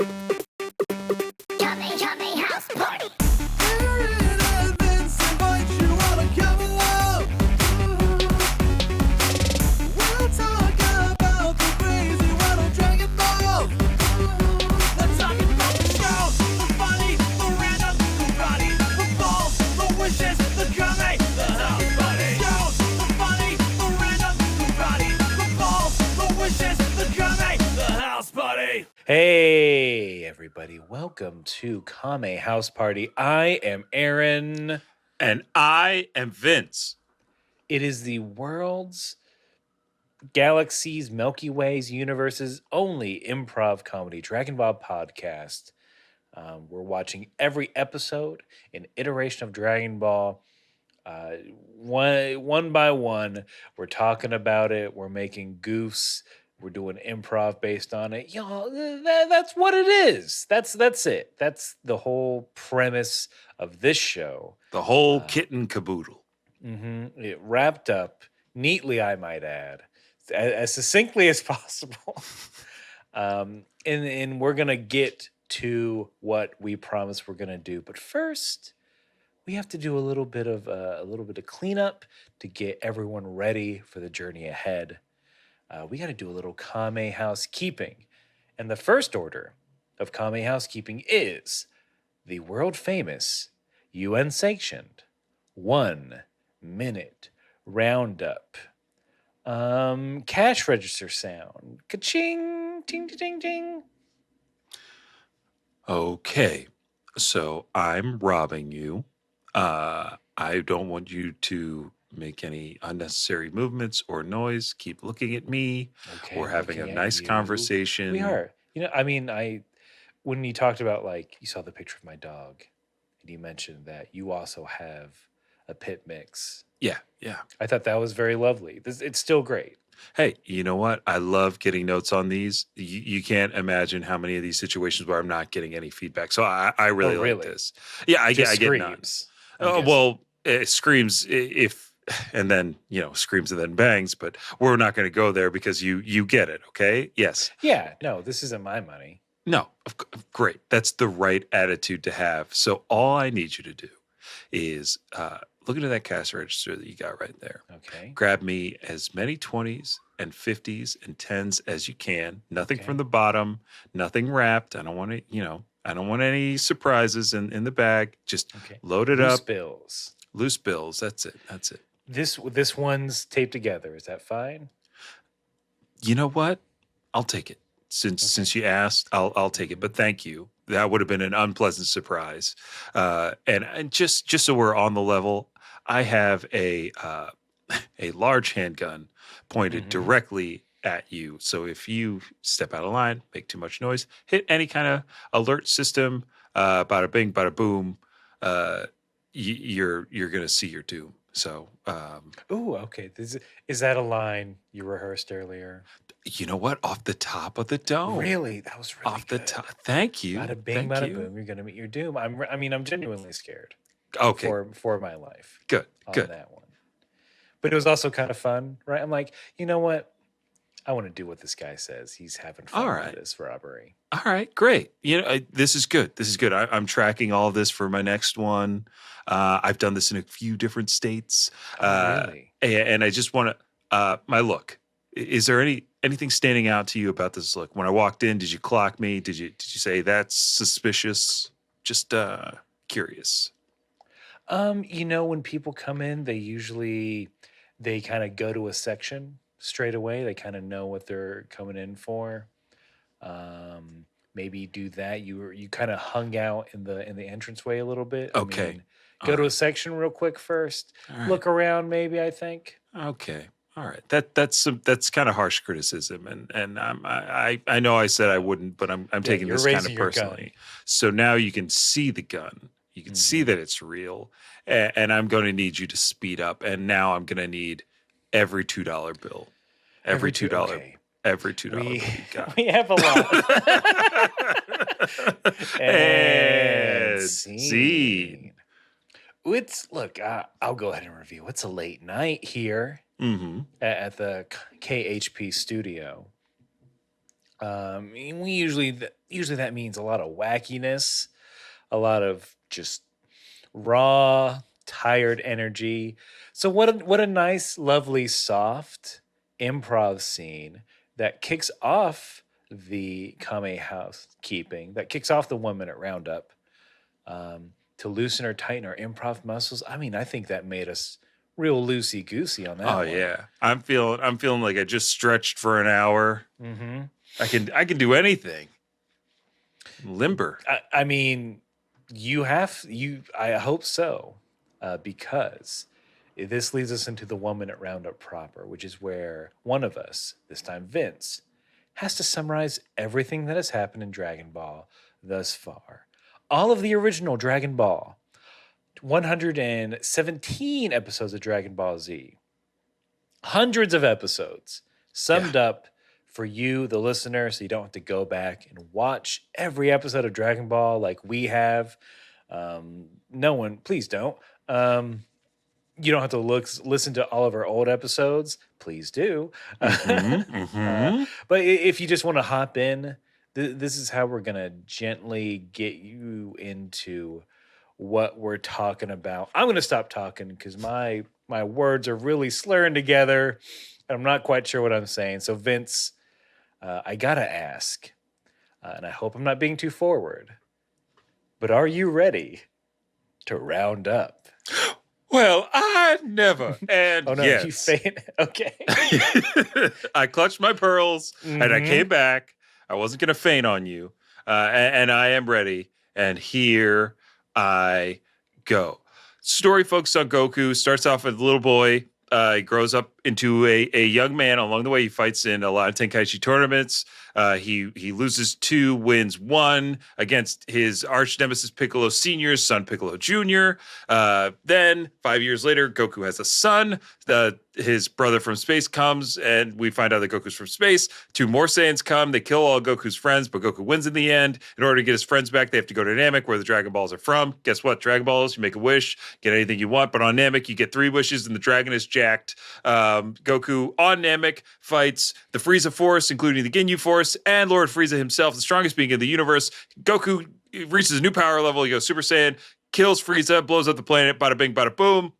Kame house party. Hey, everybody. Welcome to Kame House Party. I am Aaron. And I am Vince. It is the world's, galaxies, Milky Ways, universes only improv comedy Dragon Ball podcast. We're watching every episode, an iteration of Dragon Ball. One by one, we're talking about it. We're making goofs. We're doing improv based on it. Y'all, that's what it is. That's it. That's the whole premise of this show. The whole kit and caboodle. It wrapped up neatly, I might add, as succinctly as possible. And we're gonna get to what we promised we're gonna do, but first, we have to do a little bit of cleanup to get everyone ready for the journey ahead. We got to do a little Kame housekeeping. And the first order of Kame housekeeping is the world famous, UN sanctioned 1 minute roundup. Cash register sound. Ka-ching, ting, ting, ting, ting. Okay, so I'm robbing you. I don't want you to make any unnecessary movements or noise. Keep looking at me. Okay, We're having a looking at nice you. conversation. We are. When you talked about, like, you saw the picture of my dog, and you mentioned that you also have a pit mix. Yeah. I thought that was very lovely. It's still great. Hey, you know what? I love getting notes on these. You can't imagine how many of these situations where I'm not getting any feedback. So I really like this. Yeah, I get none. Well, it screams and then screams and then bangs, but we're not going to go there because you get it. Okay. Yes. Yeah. No, this isn't my money. No. Great. That's the right attitude to have. So all I need you to do is look into that cash register that you got right there. Okay. Grab me as many 20s and 50s and 10s as you can. Nothing from the bottom, nothing wrapped. I don't want to, I don't want any surprises in the bag. Just load it up. Loose bills. That's it. This one's taped together. Is that fine? You know what? I'll take it. Since you asked, I'll take it. But thank you. That would have been an unpleasant surprise. And just so we're on the level, I have a large handgun pointed directly at you. So if you step out of line, make too much noise, hit any kind of alert system, bada bing, bada boom, you're gonna see your doom. So, okay. Is that a line you rehearsed earlier? You know what? Off the top of the dome. Really? That was really off good. the top. Thank you. Bada bing, bada boom. You're gonna meet your doom. I'm genuinely scared. Okay. For my life. Good. On that one. But it was also kind of fun, right? I'm like, you know what? I want to do what this guy says. He's having fun with this robbery. All right, great. This is good. I'm tracking all of this for my next one. I've done this in a few different states. Really? And I just want to, my look. Is there anything standing out to you about this look? When I walked in, did you clock me? Did you say that's suspicious? Just curious. When people come in, they kind of go to a section straight away. They kind of know what they're coming in for. Maybe do that. You kind of hung out in the entranceway a little bit. Okay. Go to a section real quick first. Right. Look around, maybe. I think. Okay. All right. That's kind of harsh criticism, and I know I said I wouldn't, but I'm taking this kind of personally. So now you can see the gun. You can see that it's real, and I'm going to need you to speed up. And now I'm going to need every $2 bill. Every $2. Okay. Every $2 bill you got. We have a lot. and scene. I'll go ahead and review. It's a late night here at the KHP studio. We usually, usually that means a lot of wackiness, a lot of just raw, tired energy. So what a nice, lovely, soft improv scene that kicks off the Kame housekeeping, that kicks off the 1 minute roundup, to loosen or tighten our improv muscles. I mean, I think that made us real loosey goosey on that Oh one. yeah, I'm feeling like I just stretched for an hour. Mm-hmm. I can do anything. Limber. I mean, I hope so, because this leads us into the 1 minute roundup proper, which is where one of us, this time Vince, has to summarize everything that has happened in Dragon Ball thus far. All of the original Dragon Ball, 117 episodes of Dragon Ball Z, hundreds of episodes summed up for you, the listener, so you don't have to go back and watch every episode of Dragon Ball like we have. No one, please don't. You don't have to listen to all of our old episodes. Please do. But if you just want to hop in, this is how we're going to gently get you into what we're talking about. I'm going to stop talking because my words are really slurring together. I'm not quite sure what I'm saying. So Vince, I got to ask, and I hope I'm not being too forward, but are you ready to round up? Well, I never. And Oh no, yes. you faint. Okay. I clutched my pearls and I came back. I wasn't going to faint on you. And I am ready. And here I go. Story focused on Goku. Starts off as a little boy. He grows up into a young man. Along the way, he fights in a lot of Tenkaichi tournaments. He loses 2, wins 1 against his arch nemesis Piccolo Sr.'s son Piccolo Jr. Then 5 years later, Goku has a son. His brother from space comes, and we find out that Goku's from space. 2 more Saiyans come. They kill all Goku's friends, but Goku wins in the end. In order to get his friends back, they have to go to Namek, where the Dragon Balls are from. Guess what? Dragon Balls, you make a wish, get anything you want. But on Namek, you get 3 wishes, and the dragon is jacked. Goku on Namek fights the Frieza Force, including the Ginyu Force, and Lord Frieza himself, the strongest being in the universe. Goku reaches a new power level. He goes Super Saiyan, kills Frieza, blows up the planet, bada bing, bada boom.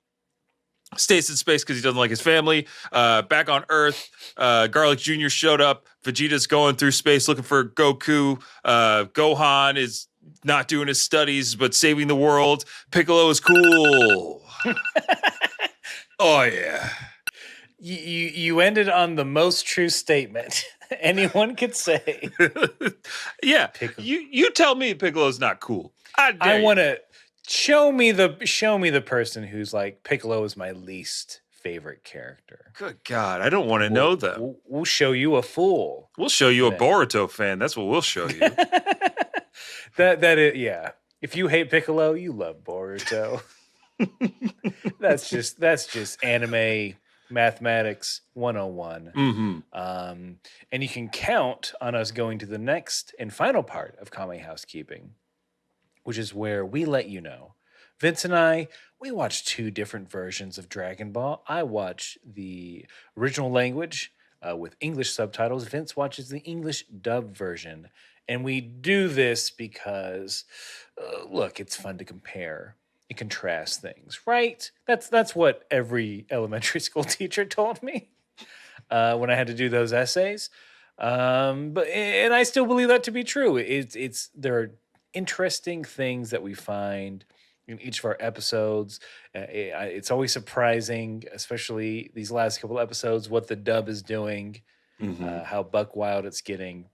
Stays in space because he doesn't like his family. Back on Earth, Garlic Jr. showed up. Vegeta's going through space looking for Goku. Gohan is not doing his studies, but saving the world. Piccolo is cool. Oh, yeah. You ended on the most true statement anyone could say. Yeah, you tell me Piccolo's not cool. I want to show me the person who's like, Piccolo is my least favorite character. Good God, I don't want to know them. We'll show you a fool. We'll show you a Boruto fan. That's what we'll show you. that is, yeah. If you hate Piccolo, you love Boruto. that's just anime mathematics 101. And you can count on us going to the next and final part of Kame Housekeeping, which is where we let you know. Vince and I, we watch 2 different versions of Dragon Ball. I watch the original language with English subtitles. Vince watches the English dub version. And we do this because, look, it's fun to compare and contrast things, right? That's what every elementary school teacher told me when I had to do those essays. And I still believe that to be true. There are interesting things that we find in each of our episodes. It's always surprising, especially these last couple episodes, what the dub is doing, how buck wild it's getting.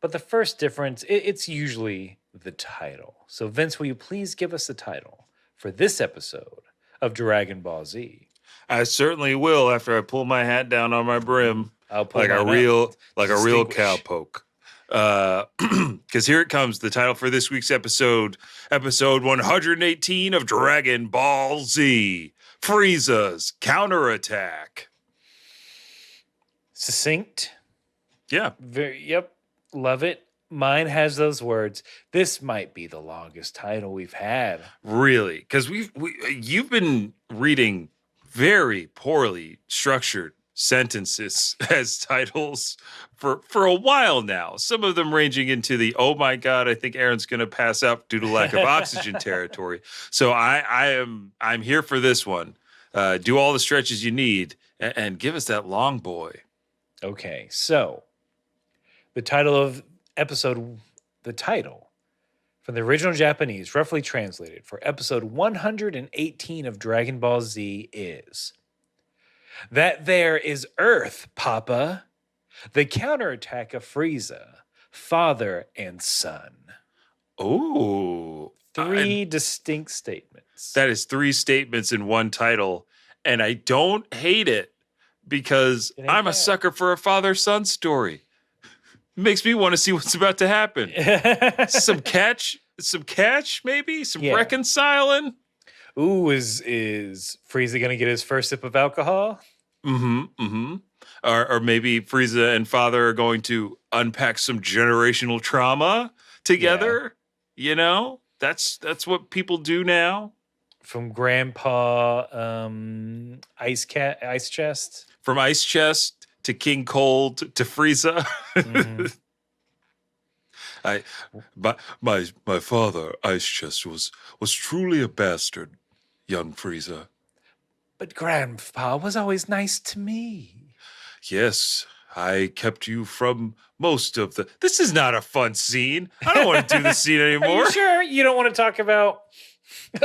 But the first difference, it's usually the title. So Vince, will you please give us the title for this episode of Dragon Ball Z? I certainly will after I pull my hat down on my brim Like a real cowpoke. Because here it comes, the title for this week's episode 118 of Dragon Ball Z, Frieza's Counterattack. Succinct. Yeah. Yep. Love it. Mine has those words. This might be the longest title we've had. Really? Because you've been reading very poorly structured sentences as titles for a while now. Some of them ranging into the, oh my God, I think Aaron's going to pass out due to lack of oxygen territory. So I'm here for this one. Do all the stretches you need and give us that long boy. Okay, so the title from the original Japanese, roughly translated for episode 118 of Dragon Ball Z is That There Is Earth, Papa, the Counterattack of Frieza, Father and Son. Oh. Three distinct statements. That is 3 statements in one title, and I don't hate it because I'm a bad. sucker for a father-son story. Makes me want to see what's about to happen. Some catch, maybe? Some reconciling? Ooh, is Frieza gonna get his first sip of alcohol? Or maybe Frieza and Father are going to unpack some generational trauma together. You know? That's what people do now. From Grandpa Ice Chest. From Ice Chest to King Cold to Frieza. My father, Ice Chest, was truly a bastard, young Frieza. But Grandpa was always nice to me. Yes, I kept you from most of the... This is not a fun scene. I don't want to do this scene anymore. Are you sure you don't want to talk about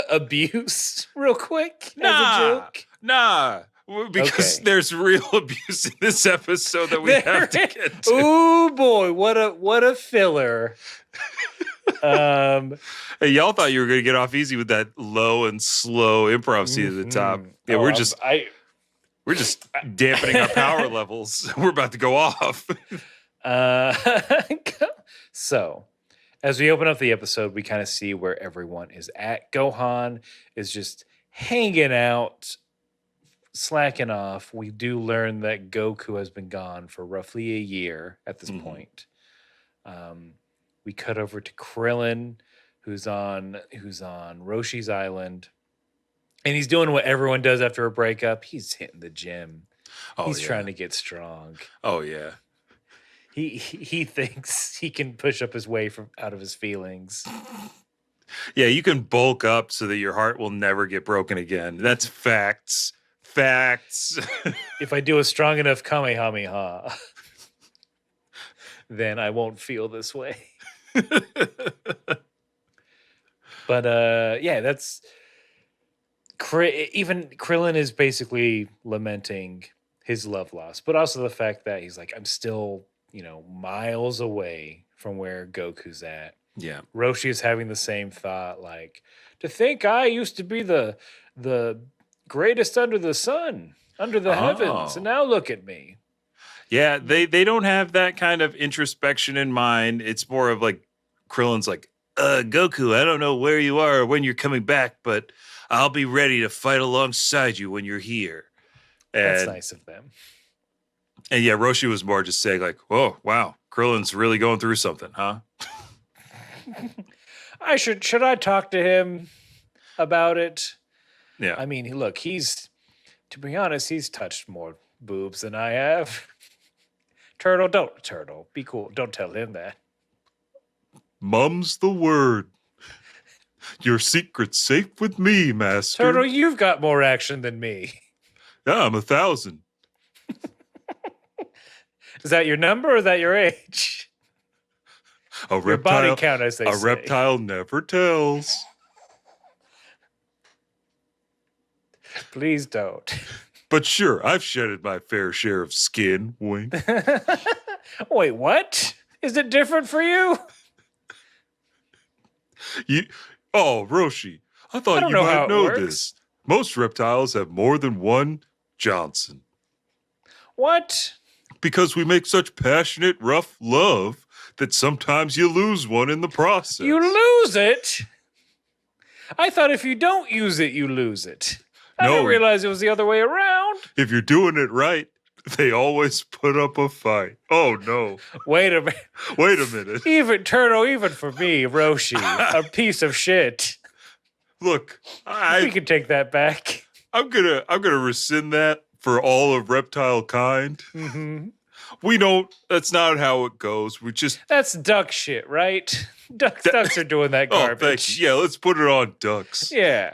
abuse real quick as a joke? Nah. Because there's real abuse in this episode that we have to get to. Ooh boy, what a filler. Hey, y'all thought you were going to get off easy with that low and slow improv scene at the top. Yeah, we're just dampening our power levels. We're about to go off. So, as we open up the episode, we kind of see where everyone is at. Gohan is just hanging out, slacking off. We do learn that Goku has been gone for roughly a year at this point. We cut over to Krillin, who's on Roshi's island, and he's doing what everyone does after a breakup. He's hitting the gym. He's trying to get strong. Oh yeah. He thinks he can push up his way out of his feelings. Yeah, you can bulk up so that your heart will never get broken again. That's facts. Facts. If I do a strong enough Kamehameha, then I won't feel this way. But that's even Krillin is basically lamenting his love loss, but also the fact that he's like, I'm still, miles away from where Goku's at. Yeah. Roshi is having the same thought, like, to think I used to be the greatest under the sun, under the heavens, and now look at me. Yeah, they don't have that kind of introspection in mind. It's more of like Krillin's like, Goku, I don't know where you are or when you're coming back, but I'll be ready to fight alongside you when you're here. That's nice of them. And yeah, Roshi was more just saying like, whoa, wow, Krillin's really going through something, huh? Should I talk to him about it? Yeah. I mean, look, to be honest, he's touched more boobs than I have. Turtle, be cool. Don't tell him that. Mum's the word. Your secret's safe with me, master. Turtle, you've got more action than me. Yeah, I'm 1,000. Is that your number or is that your age? Your body count, as they say. A reptile never tells. Please don't. But sure, I've shedded my fair share of skin, wink. Wait, what? Is it different for you? Roshi, I thought you might know this. Most reptiles have more than one Johnson. What? Because we make such passionate, rough love that sometimes you lose one in the process. You lose it? I thought if you don't use it, you lose it. I didn't realize it was the other way around. If you're doing it right, they always put up a fight. Oh, no. Wait a minute. Wait a minute. Even for me, Roshi, a piece of shit. Look, we can take that back. I'm gonna rescind that for all of reptile kind. Mm-hmm. We don't. That's not how it goes. We just. That's duck shit, right? Ducks are doing that Oh, garbage. thank you. Yeah, let's put it on ducks. Yeah.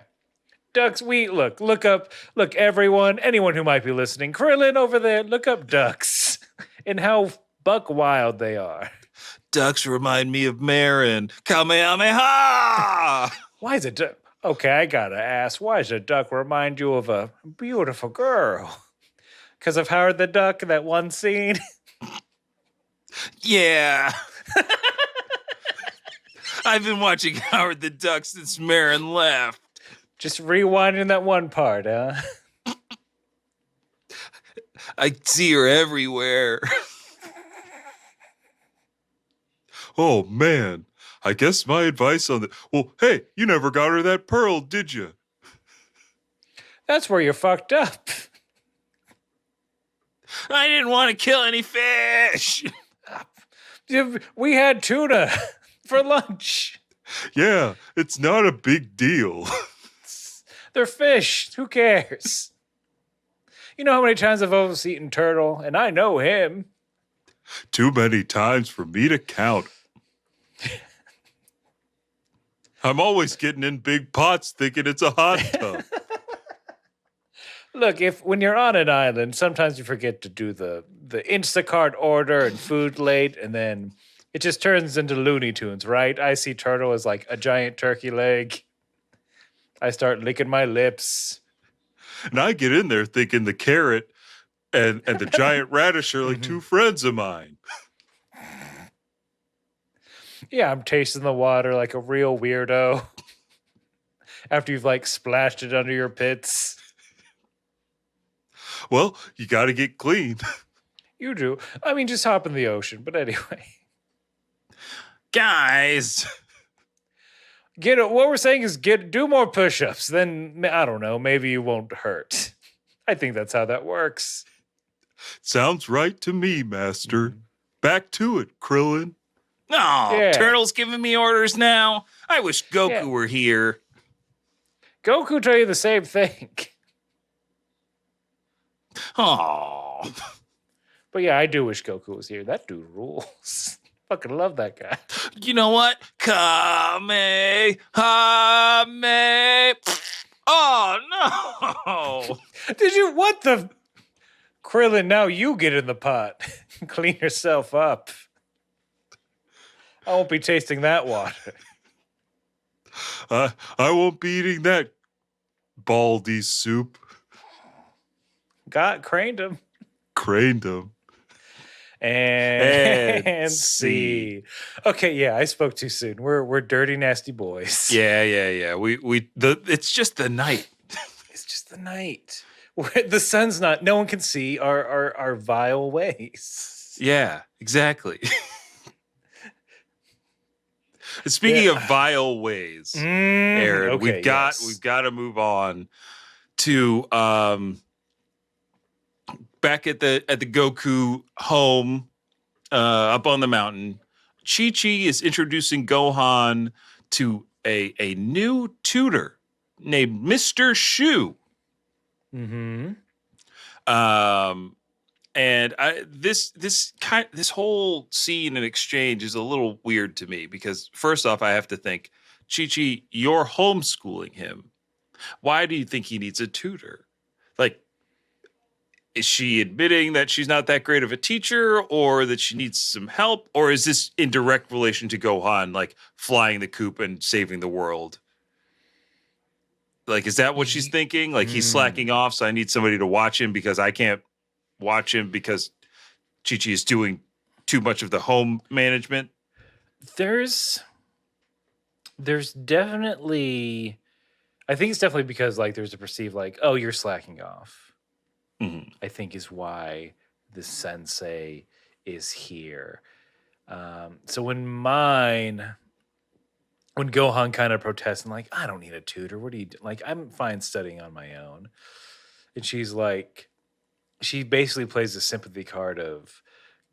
Ducks, look everyone, anyone who might be listening, Krillin over there, look up ducks and how buck wild they are. Ducks remind me of Marin. Kamehameha! Why is a duck? Okay, I gotta ask, why does a duck remind you of a beautiful girl? Because of Howard the Duck, that one scene? Yeah. I've been watching Howard the Duck since Marin left. Just rewinding that one part, huh? I see her everywhere. Oh, man. I guess my advice on the... Well, hey, you never got her that pearl, did you? That's where you're fucked up. I didn't want to kill any fish. We had tuna for lunch. Yeah, it's not a big deal. They're fish. Who cares? You know how many times I've almost eaten turtle, and I know him. Too many times for me to count. I'm always getting in big pots thinking it's a hot tub. Look, when you're on an island, sometimes you forget to do the Instacart order and food late, and then it just turns into Looney Tunes, right? I see turtle as like a giant turkey leg. I start licking my lips. And I get in there thinking the carrot and the giant radish are like two friends of mine. Yeah, I'm tasting the water like a real weirdo. After you've like splashed it under your pits. Well, you got to get clean. You do. I mean, just hop in the ocean. But anyway. Guys. What we're saying is do more push-ups. Then, I don't know, maybe you won't hurt. I think that's how that works. Sounds right to me, Master. Back to it, Krillin. Oh, Yeah. Turtle's giving me orders now. I wish Goku were here. Goku tell you the same thing. Oh, But yeah, I do wish Goku was here. That dude rules. Fucking love that guy. you know what? Kame. Oh, no. Did you? What the? Krillin, now you get in the pot. Clean yourself up. I won't be tasting that water. I won't be eating that baldy soup. Craned him. Craned him. And see. Okay, yeah, I spoke too soon. We're dirty, nasty boys. Yeah. It's just the night. It's just the night. The sun's not. No one can see our vile ways. Yeah, exactly. Speaking of vile ways, Aaron, okay, we've got to move on to back at the Goku home up on the mountain. Chi-Chi is introducing Gohan to a new tutor named Mr. Shu. Mm-hmm. And this whole scene and exchange is a little weird to me because first off, I have to think, Chi-Chi, you're homeschooling him. Why do you think he needs a tutor? Like, is she admitting that she's not that great of a teacher or that she needs some help? Or is this in direct relation to Gohan, like flying the coop and saving the world? Like, is that what she's thinking? Like, he's slacking off, so I need somebody to watch him because I can't watch him because Chi-Chi is doing too much of the home management? There's definitely, I think it's definitely because like there's a perceived like, oh, you're slacking off. Mm-hmm. I think is why the sensei is here. So when Gohan kind of protests and like, I don't need a tutor. What do you do? Like, I'm fine studying on my own. And she's like, she basically plays the sympathy card of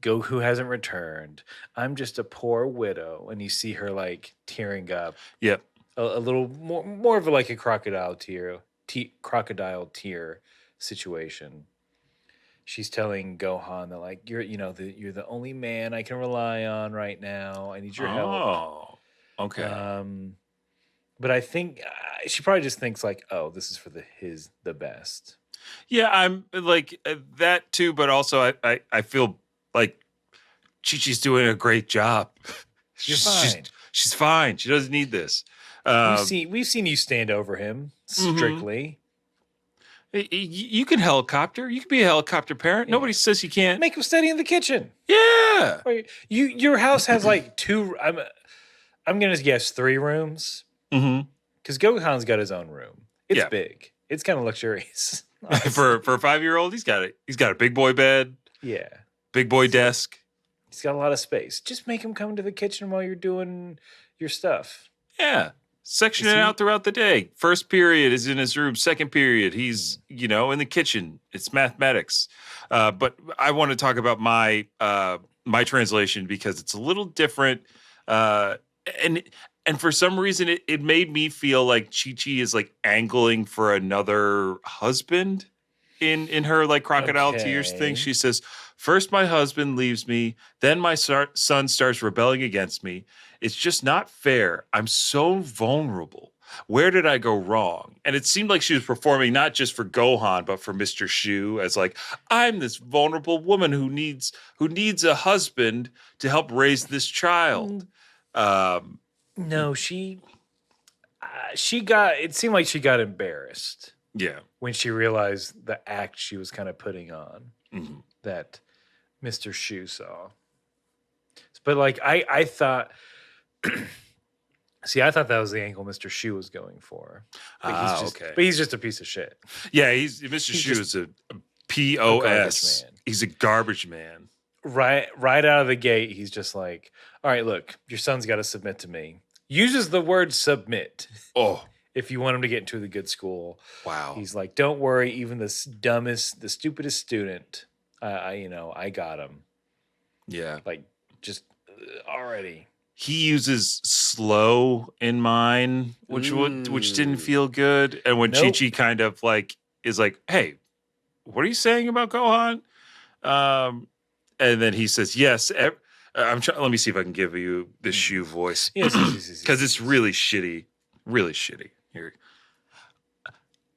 Goku hasn't returned. I'm just a poor widow. And you see her like tearing up. Yep. A little more of like a crocodile tear situation. she's telling Gohan that like you're you're the only man I can rely on right now. I need your help. Oh, okay. But I think she probably just thinks like, oh, this is for the best. Yeah, I'm like that too, but also I feel like Chi-Chi's doing a great job. You're fine. She's fine. She doesn't need this. We've seen you stand over him Mm-hmm. strictly. You can helicopter. You can be a helicopter parent. Yeah. Nobody says you can't. Make him study in the kitchen. Yeah. Your house has like two. I'm gonna guess 3 rooms. Mm-hmm. Because Gohan's got his own room. It's Yeah. big. It's kind of luxurious. for a 5-year-old, he's got a big boy bed, Yeah. big boy desk. He's got a lot of space. Just make him come to the kitchen while you're doing your stuff. Yeah. Section Is it he- out throughout the day. First period is in his room. Second period, he's, in the kitchen. It's mathematics. But I want to talk about my translation because it's a little different. And for some reason, it made me feel like Chi-Chi is like angling for another husband in her like crocodile tears Okay. thing. She says, first my husband leaves me, then my son starts rebelling against me. It's just not fair. I'm so vulnerable. Where did I go wrong? And it seemed like she was performing not just for Gohan, but for Mr. Shu as like, I'm this vulnerable woman who needs a husband to help raise this child. No, she got. It seemed like she got embarrassed Yeah. when she realized the act she was kind of putting on Mhm. that Mr. Shu saw. But like I thought. See, I thought that was the angle Mr. Shu was going for. Like, Okay. But he's just a piece of shit. Yeah, Mr. He's Shu just is a POS. garbage man. He's a garbage man. Right out of the gate, he's just like, all right, look, your son's got to submit to me. Uses the word submit Oh, if you want him to get into the good school. wow. He's like, don't worry, even the stupidest student, I got him. Yeah. Like, just already. He uses slow in mine, which didn't Ooh. feel good. And when Nope. Chi-Chi kind of like is like, "Hey, what are you saying about Gohan?" And then he says, "Yes." I'm trying. Let me see if I can give you the Shu voice Yes, because it's really shitty. Really shitty. Here.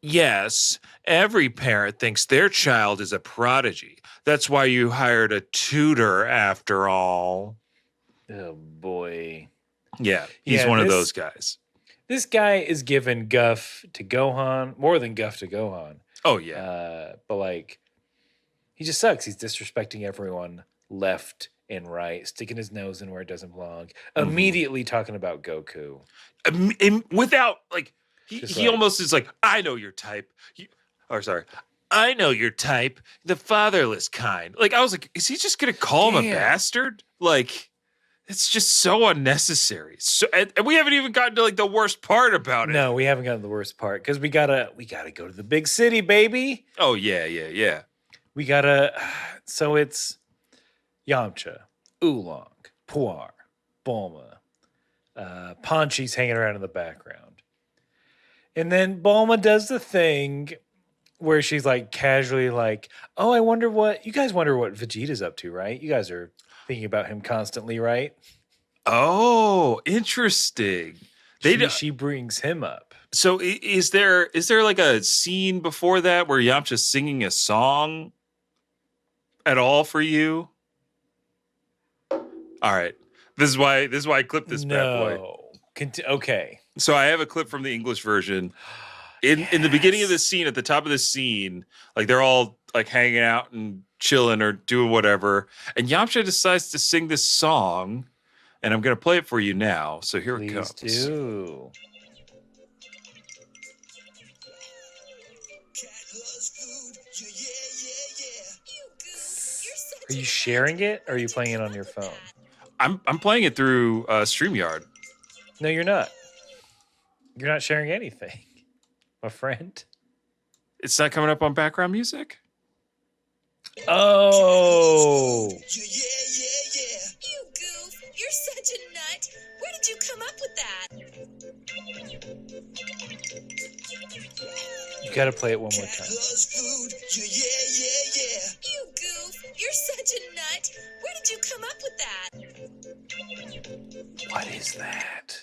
Yes, every parent thinks their child is a prodigy. That's why you hired a tutor after all. Oh boy. Yeah, he's Yeah, one of this- those guys. This guy is giving guff to Gohan, more than guff to Gohan. Oh, yeah. But like, he just sucks. He's disrespecting everyone left and right, sticking his nose in where it doesn't belong. Immediately talking about Goku. Without, like, he Just like- almost is like, I know your type. I know your type, the fatherless kind. Like, I was like, is he just going to call him a Damn. bastard? Like, it's just so unnecessary. So, and we haven't even gotten to, like, the worst part about it. No, we haven't gotten to the worst part because we gotta go to the big city, baby. Oh, yeah. We gotta. So it's Yamcha, Oolong, Puar, Bulma, Ponchi's hanging around in the background, and then Bulma does the thing where she's like casually like, "Oh, I wonder what you guys wonder what Vegeta's up to, right? You guys are thinking about him constantly, right?" Oh, interesting. She brings him up. So is there like a scene before that where Yamcha's singing a song at all for you? All right. This is why I clipped this bad boy. No. Okay. So I have a clip from the English version. In the beginning of the scene, at the top of the scene, like they're all like hanging out and chilling or doing whatever, and Yamcha decides to sing this song, and I'm gonna play it for you now. So here it Please comes. do. Are you sharing it or are you playing it on your phone? I'm playing it through StreamYard. No, you're not. You're not sharing anything, my friend. It's not coming up on background music. Oh. You goof, you're such a nut. Where did you come up with that? You got to play it one more time. You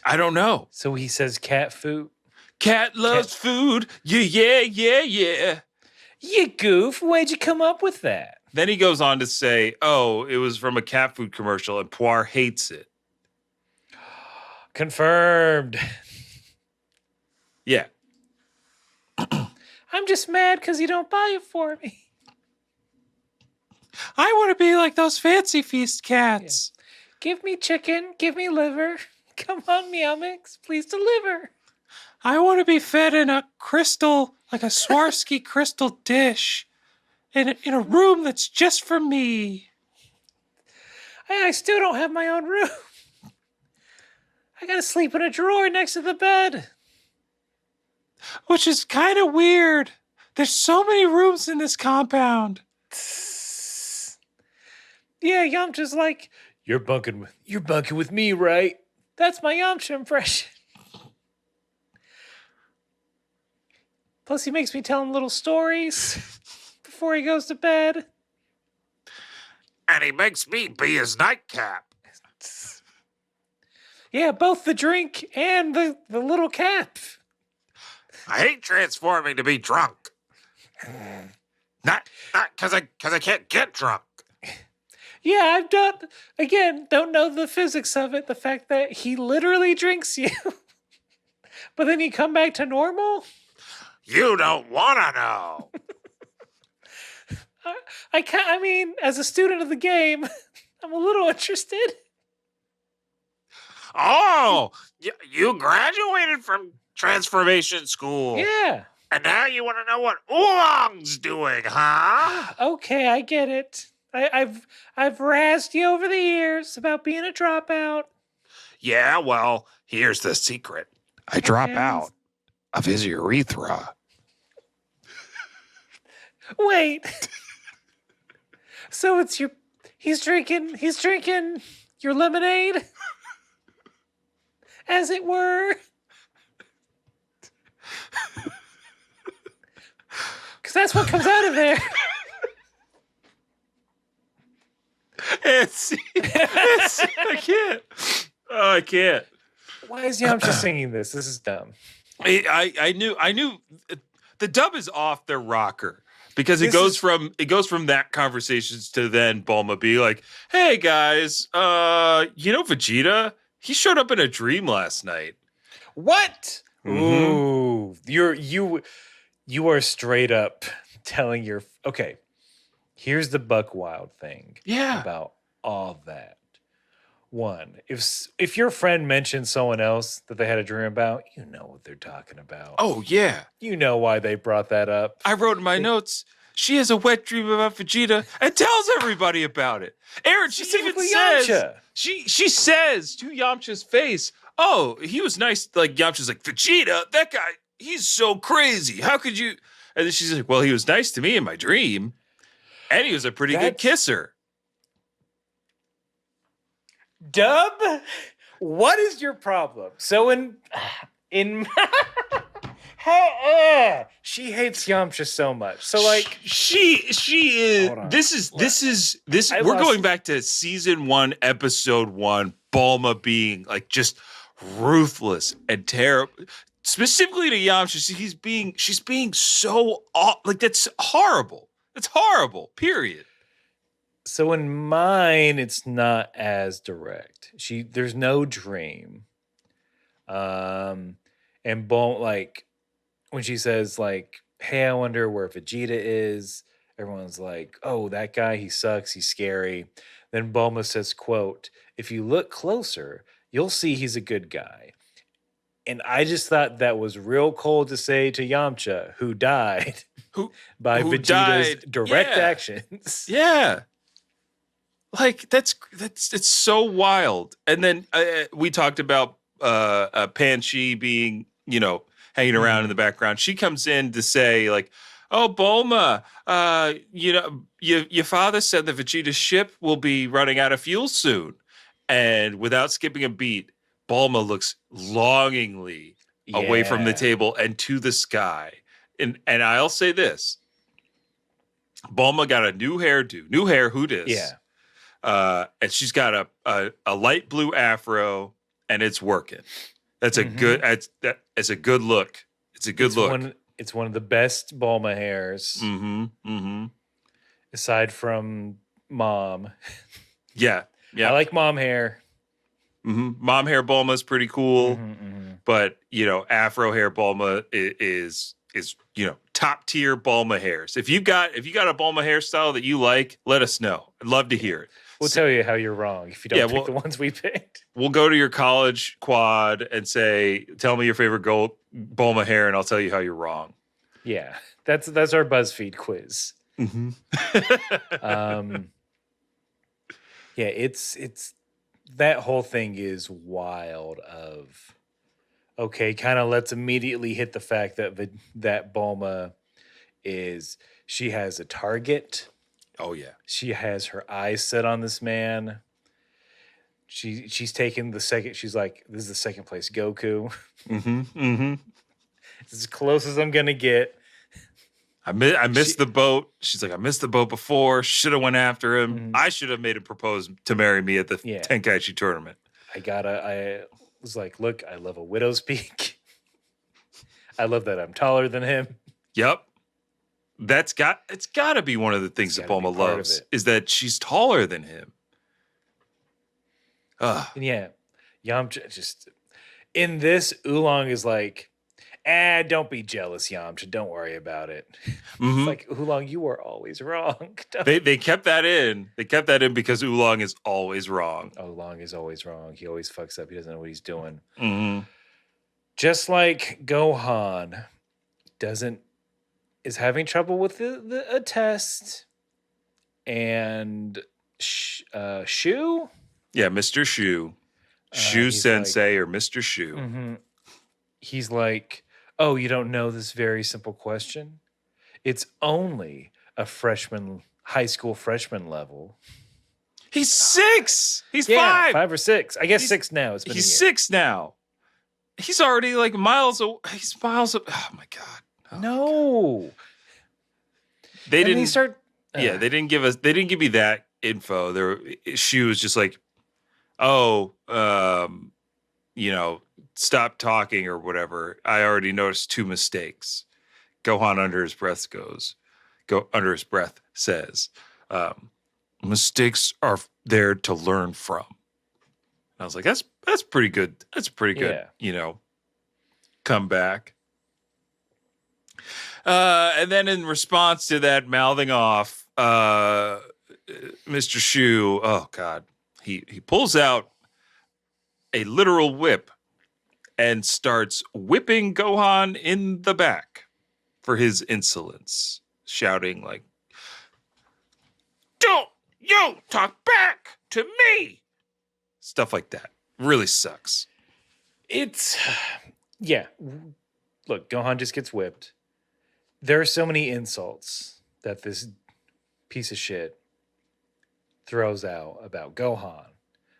I don't know. So he says cat food. Cat loves food. Yeah. You goof. Where'd you come up with that? Then he goes on to say, oh, it was from a cat food commercial and Poir hates it. Confirmed. Yeah. I'm just mad because you don't buy it for me. I want to be like those fancy feast cats. Yeah. Give me chicken. Give me liver. Come on, Meow Mix. Please deliver. I want to be fed in a crystal, like a Swarovski crystal dish in a room that's just for me. I still don't have my own room. I gotta sleep in a drawer next to the bed. Which is kind of weird. There's so many rooms in this compound. Yeah, Yamcha's like, you're bunking with me, right? That's my Yamcha impression. Plus, he makes me tell him little stories before he goes to bed. And he makes me be his nightcap. Yeah, both the drink and the little cap. I hate transforming to be drunk. Not because I can't get drunk. Yeah, don't know the physics of it. The fact that he literally drinks you, but then you come back to normal. You don't want to know. I mean, as a student of the game, I'm a little interested. Oh, you graduated from transformation school. Yeah. And now you want to know what Oolong's doing, huh? Okay, I get it. I've razzed you over the years about being a dropout. Yeah, well, here's the secret. I drop out of his urethra. Wait. So he's drinking your lemonade? As it were? Because that's what comes out of there. I can't. Oh, I can't. Why is Yamcha singing this? This is dumb. I knew the dub is off their rocker because it goes from that conversations to then Bulma be like, hey guys, Vegeta, he showed up in a dream last night. What? Mm-hmm. Ooh, you are straight up telling okay. Here's the Buck Wild thing. Yeah. About all that. One, if your friend mentions someone else that they had a dream about, you know what they're talking about. Oh yeah. You know why they brought that up. I wrote in my notes, she has a wet dream about Vegeta and tells everybody about it. Aaron, she even says Yamcha. She says to Yamcha's face, oh, he was nice. Like Yamcha's like, Vegeta, that guy, he's so crazy. How could you? And then she's like, well, he was nice to me in my dream. And he was a pretty good kisser. Dub, what is your problem? So in she hates Yamcha so much. So like she is. This is we're going back to season 1, episode 1. Bulma being like just ruthless and terrible. Specifically to Yamcha, she's being so like that's horrible. It's horrible. Period. So in mine, it's not as direct. There's no dream. And like when she says like, hey, I wonder where Vegeta is, everyone's like, oh, that guy, he sucks, he's scary. Then Bulma says, quote, if you look closer, you'll see he's a good guy. And I just thought that was real cold to say to Yamcha, who died by Vegeta's direct actions. Yeah. Like it's so wild. And then we talked about Pan Chi being, hanging around in the background. She comes in to say like, "Oh, Bulma, your father said that Vegeta's ship will be running out of fuel soon." And without skipping a beat, Bulma looks longingly away from the table and to the sky. And I'll say this: Bulma got a new hairdo, new hair. Who dis? Yeah. And she's got a light blue afro, and it's working. That's a good. It's a good look. It's a good look. It's one of the best Bulma hairs, aside from Mom. Yeah. I like Mom hair. Mom hair Bulma is pretty cool, but Afro hair Bulma is top tier Bulma hairs. If you got a Bulma hairstyle that you like, let us know. I'd love to hear it. We'll tell you how you're wrong if you don't pick the ones we picked. We'll go to your college quad and say, "Tell me your favorite Bulma hair," and I'll tell you how you're wrong. Yeah, that's our BuzzFeed quiz. Yeah, it's that whole thing is wild. Okay, kind of let's immediately hit the fact that Bulma she has a target. Oh yeah, she has her eyes set on this man. She's taken the second. She's like, this is the second place Goku. It's as close as I'm gonna get. I missed the boat. She's like, I missed the boat before. Should have went after him. I should have made him propose to marry me at the Tenkaichi tournament. I was like, look, I love a widow's peak. I love that I'm taller than him. Yep. It's got to be one of the things that Bulma loves is that she's taller than him. And yeah, Yamcha just in this, Oolong is like, don't be jealous, Yamcha. Don't worry about it. It's like, Oolong, you are always wrong. They kept that in. They kept that in because Oolong is always wrong. Oolong is always wrong. He always fucks up. He doesn't know what he's doing. Just like Gohan is having trouble with a test. And Shu? Yeah, Mr. Shu. Shu Sensei or Mr. Shu. He's like, oh, you don't know this very simple question? It's only a high school freshman level. He's 6. He's 5. 5 or 6. I guess 6 now. He's 6 now. He's already like miles away. He's miles away. Oh my God. Oh no. God. They didn't give me that info. She was just like, stop talking or whatever. I already noticed 2 mistakes. Gohan under his breath says, mistakes are there to learn from. I was like, that's pretty good. That's pretty good. Yeah. Comeback. And then in response to that mouthing off, Mr. Shu, oh God, he pulls out a literal whip and starts whipping Gohan in the back for his insolence, shouting like, "Don't you talk back to me!" Stuff like that. Really sucks. Yeah. Look, Gohan just gets whipped. There are so many insults that this piece of shit throws out about Gohan,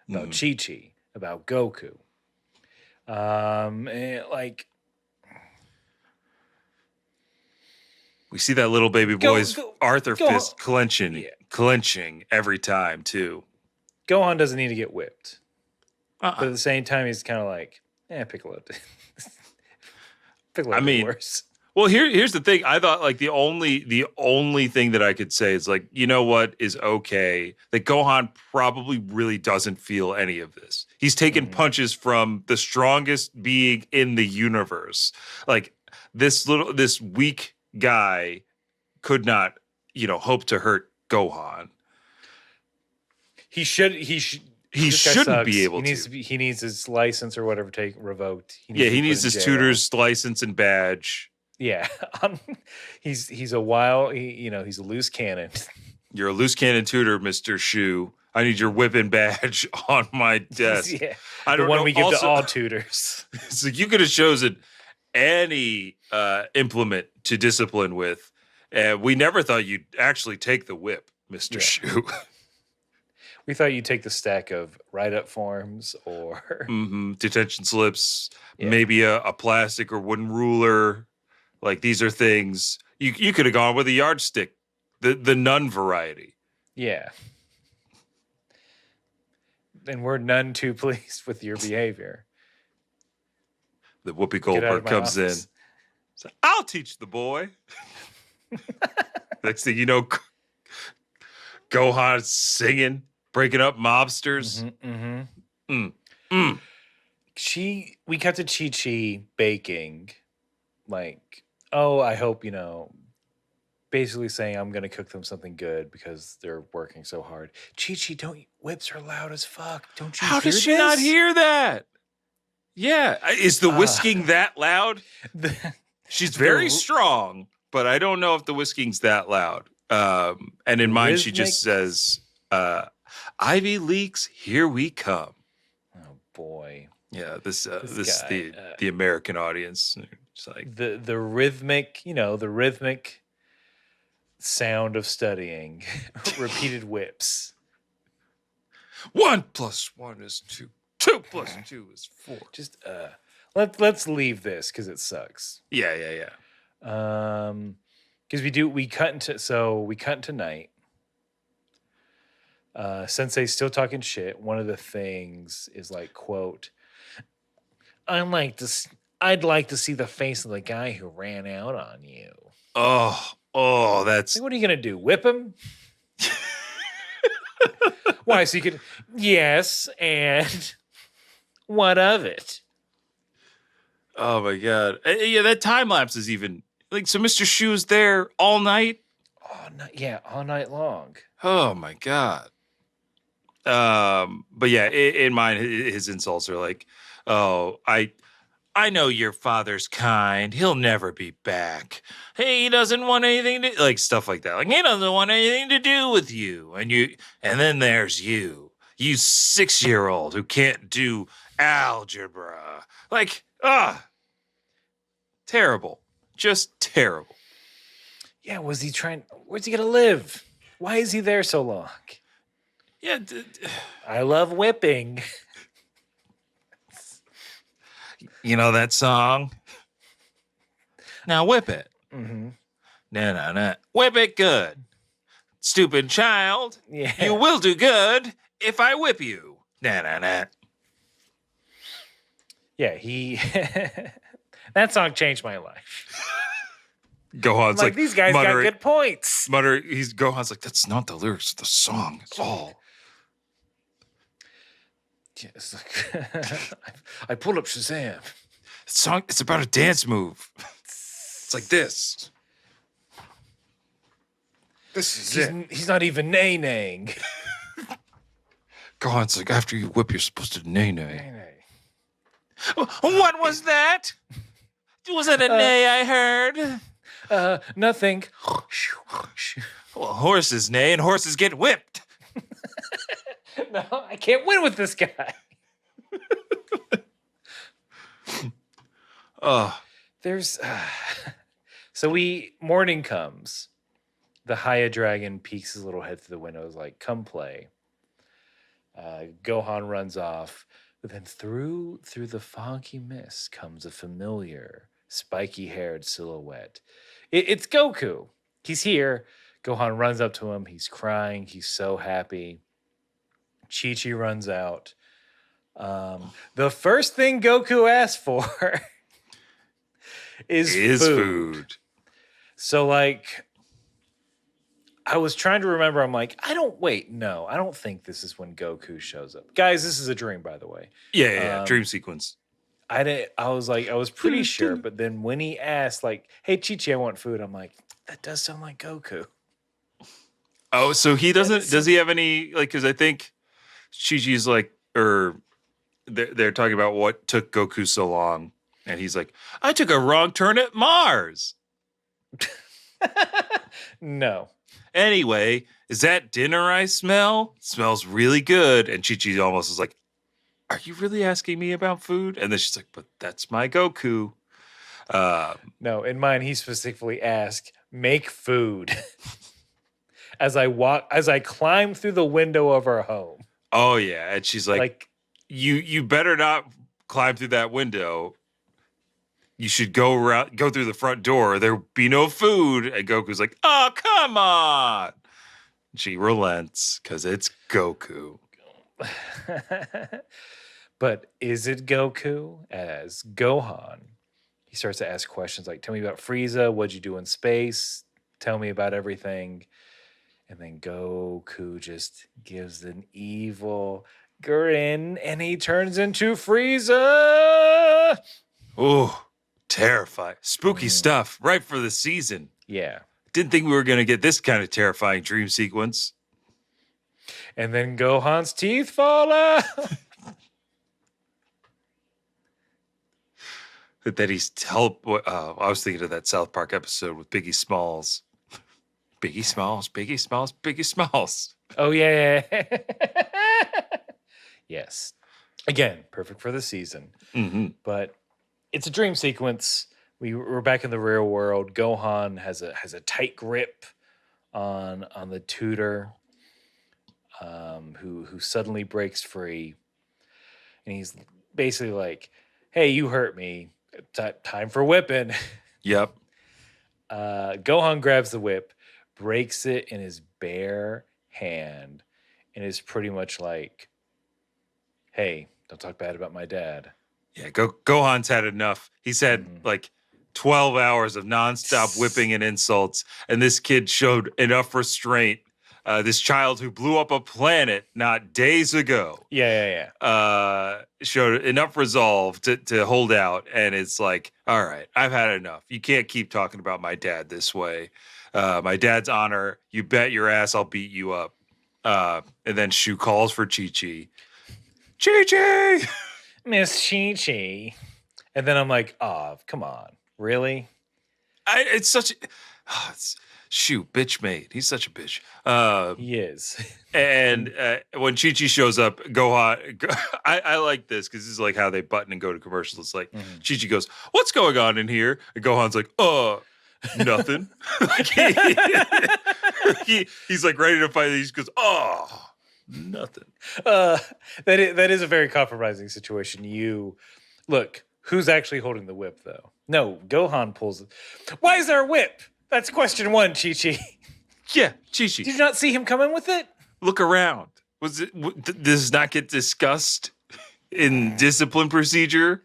about Chi-Chi, about Goku. We see that little baby boy's Arthur fist clenching every time too. Gohan doesn't need to get whipped, but at the same time, he's kind of like, Piccolo. Piccolo worse. Well, here's the thing. I thought like the only thing that I could say is like, you know what is okay, that Gohan probably really doesn't feel any of this. He's taken punches from the strongest being in the universe. Like this weak guy could not, hope to hurt Gohan. He shouldn't be able to. He needs his license or whatever revoked. He needs his tutor's license and badge. Yeah, he's a wild. He's a loose cannon. You're a loose cannon tutor, Mr. Shu. I need your whipping badge on my desk. Yeah, I don't the one know. we give to all tutors. So you could have chosen any implement to discipline with, and we never thought you'd actually take the whip, Mr. Shu. We thought you'd take the stack of write-up forms or detention slips, maybe a plastic or wooden ruler. Like these are things you could have gone with a yardstick, the none variety. Yeah. And we're none too pleased with your behavior. The Whoopi Get out of Goldberg my comes in. office. So, I'll teach the boy. Next thing you know, Gohan's singing, breaking up mobsters. We cut to Chi-Chi baking, like, oh, I hope, basically saying I'm going to cook them something good because they're working so hard. Chi-Chi, whips are loud as fuck. Don't you How hear does she not this? hear that? Yeah. Is the whisking that loud? She's very strong, but I don't know if the whisking's that loud. And in mine, she just says, Ivy Leaks, here we come. Oh, boy. Yeah, this guy, the American audience. It's like the rhythmic, the rhythmic sound of studying, repeated whips. 1 + 1 is 2. 2 + 2 is 4. Just let's leave this because it sucks. Yeah. Because we cut into night. Sensei's still talking shit. One of the things is like, quote, I'd like to see the face of the guy who ran out on you. Oh, that's... Like, what are you going to do? Whip him? Why? So you could... Yes, and what of it? Oh, my God. Yeah, that time lapse is even... Like, so Mr. Shu's there all night? All night long. Oh, my God. But yeah, in mine, his insults are like, oh, I know your father's kind. He'll never be back. He doesn't want anything to, like, stuff like that. Like, he doesn't want anything to do with you. And then there's you 6-year-old who can't do algebra. Like, terrible. Just terrible. Yeah, where's he gonna live? Why is he there so long? Yeah. I love whipping. You know that song? Now whip it. Mm-hmm. Nah. Whip it good. Stupid child. Yeah. You will do good if I whip you. Nah. Yeah, that song changed my life. Gohan's like these guys got good points. Gohan's like, that's not the lyrics of the song at all. Yeah, it's like, I pulled up Shazam. It's about a dance move. It's like this. This is it. He's not even nay-naying. Gohan's like, after you whip, you're supposed to nay-nay. Nay-nay. What was that? Was it a neigh I heard? Nothing. Well, horses neigh and horses get whipped. No, I can't win with this guy. There's so morning comes. The Haya dragon peeks his little head through the window, is like, come play. Gohan runs off, but then through the foggy mist comes a familiar spiky-haired silhouette. It's Goku. He's here. Gohan runs up to him. He's crying. He's so happy. Chi-Chi runs out. The first thing Goku asks for is food. So, like, I was trying to remember. I'm like, I don't think this is when Goku shows up. Guys, this is a dream, by the way. Yeah, dream sequence. I was pretty sure, but then when he asked, like, hey, Chi-Chi, I want food, I'm like, that does sound like Goku. Oh, so he doesn't, does he have any, like, because I think Chi-Chi's like, or they're talking about what took Goku so long. And he's like, I took a wrong turn at Mars. No. Anyway, is that dinner I smell? It smells really good. And Chi-Chi almost is like, are you really asking me about food? And then she's like, but that's my Goku. No, in mine, he specifically asked, make food. As I climb through the window of our home. Oh, yeah. And she's like you better not climb through that window. You should go through the front door. There'll be no food. And Goku's like, oh, come on. She relents because it's Goku. But is it Goku as Gohan? He starts to ask questions like, tell me about Frieza. What'd you do in space? Tell me about everything. And then Goku just gives an evil grin and he turns into Frieza. Oh, terrifying. Spooky Mm. stuff right for the season. Yeah. Didn't think we were going to get this kind of terrifying dream sequence. And then Gohan's teeth fall out. That he's I was thinking of that South Park episode with Biggie Smalls. Biggie Smalls, Biggie Smalls, Biggie Smalls. Oh, yeah. Yes. Again, perfect for the season. Mm-hmm. But it's a dream sequence. We're back in the real world. Gohan has a tight grip on the tutor, who suddenly breaks free, and he's basically like, "Hey, you hurt me. Time for whipping." Yep. Gohan grabs the whip, breaks it in his bare hand, and is pretty much like, "Hey, don't talk bad about my dad." Yeah, Gohan's had enough. He's had like 12 hours of nonstop whipping and insults, and this kid showed enough restraint. This child who blew up a planet not days ago. Yeah. Showed enough resolve to hold out, and it's like, all right, I've had enough. You can't keep talking about my dad this way. My dad's honor, you bet your ass I'll beat you up. And then Shu calls for Chi-Chi. Chi-Chi! Miss Chi-Chi. And then I'm like, oh, come on. Really? It's such Shu, bitch made. He's such a bitch. He is. And when Chi-Chi shows up, Gohan, I like this because this is like how they button and go to commercials. It's like Chi-Chi goes, "What's going on in here?" And Gohan's like, nothing. He's like ready to fight. He just goes, "Oh, nothing." That is a very compromising situation. Look, who's actually holding the whip, though? No, Gohan pulls it. Why is there a whip? That's question one, Chi-Chi. Yeah, Chi-Chi. Did you not see him come in with it? Look around. Does not get discussed in discipline procedure?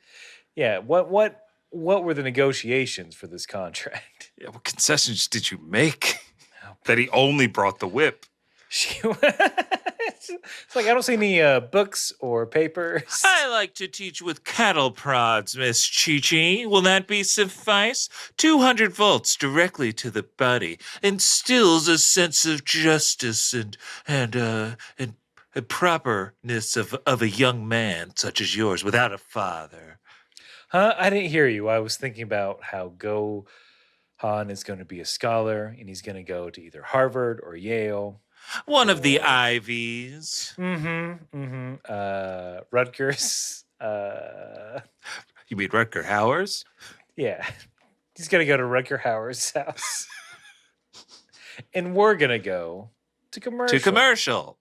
Yeah. What were the negotiations for this contract? Yeah, what concessions did you make? That he only brought the whip. It's like, I don't see any books or papers. I like to teach with cattle prods, Miss Chi-Chi. Will that be suffice? 200 volts directly to the body instills a sense of justice and properness of a young man such as yours without a father. Huh? I didn't hear you. I was thinking about how Gohan is going to be a scholar and he's going to go to either Harvard or Yale. One of the Ivies. Rutgers. You mean Rutger Hauer's? Yeah. He's going to go to Rutger Hauer's house. And we're going to go to commercial. To commercial.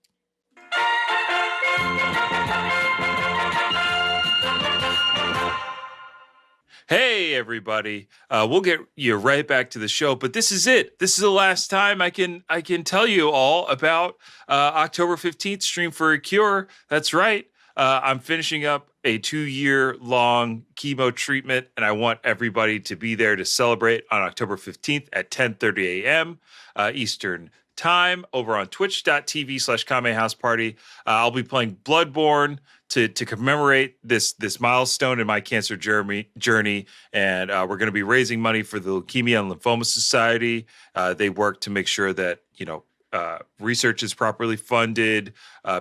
Hey, everybody. We'll get you right back to the show, but this is it. This is the last time I can tell you all about October 15th, Stream for a Cure. That's right. I'm finishing up a 2-year-long chemo treatment, and I want everybody to be there to celebrate on October 15th at 10:30 a.m. Eastern Time over on twitch.tv/Kame House Party. I'll be playing Bloodborne to commemorate this milestone in my cancer journey, and we're going to be raising money for the Leukemia and Lymphoma Society. They work to make sure that research is properly funded.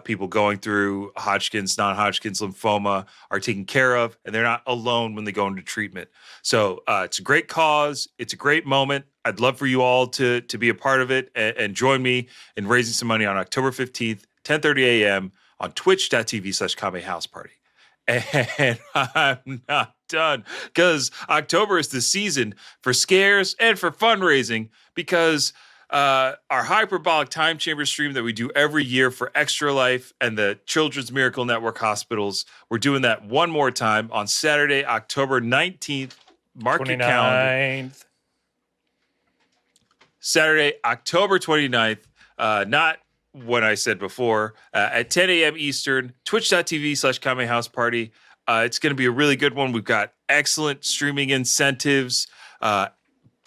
People going through Hodgkin's, non-Hodgkin's lymphoma are taken care of, and they're not alone when they go into treatment. So it's a great cause. It's a great moment. I'd love for you all to be a part of it and join me in raising some money on October 15th, 10:30 a.m. on twitch.tv/Kame House Party. And I'm not done because October is the season for scares and for fundraising because our hyperbolic time chamber stream that we do every year for Extra Life and the Children's Miracle Network hospitals, we're doing that one more time on Saturday, October 19th. Mark your calendar. Saturday, October 29th. Not when I said before, at 10 a.m. Eastern, twitch.tv/Kame House Party. It's going to be a really good one. We've got excellent streaming incentives.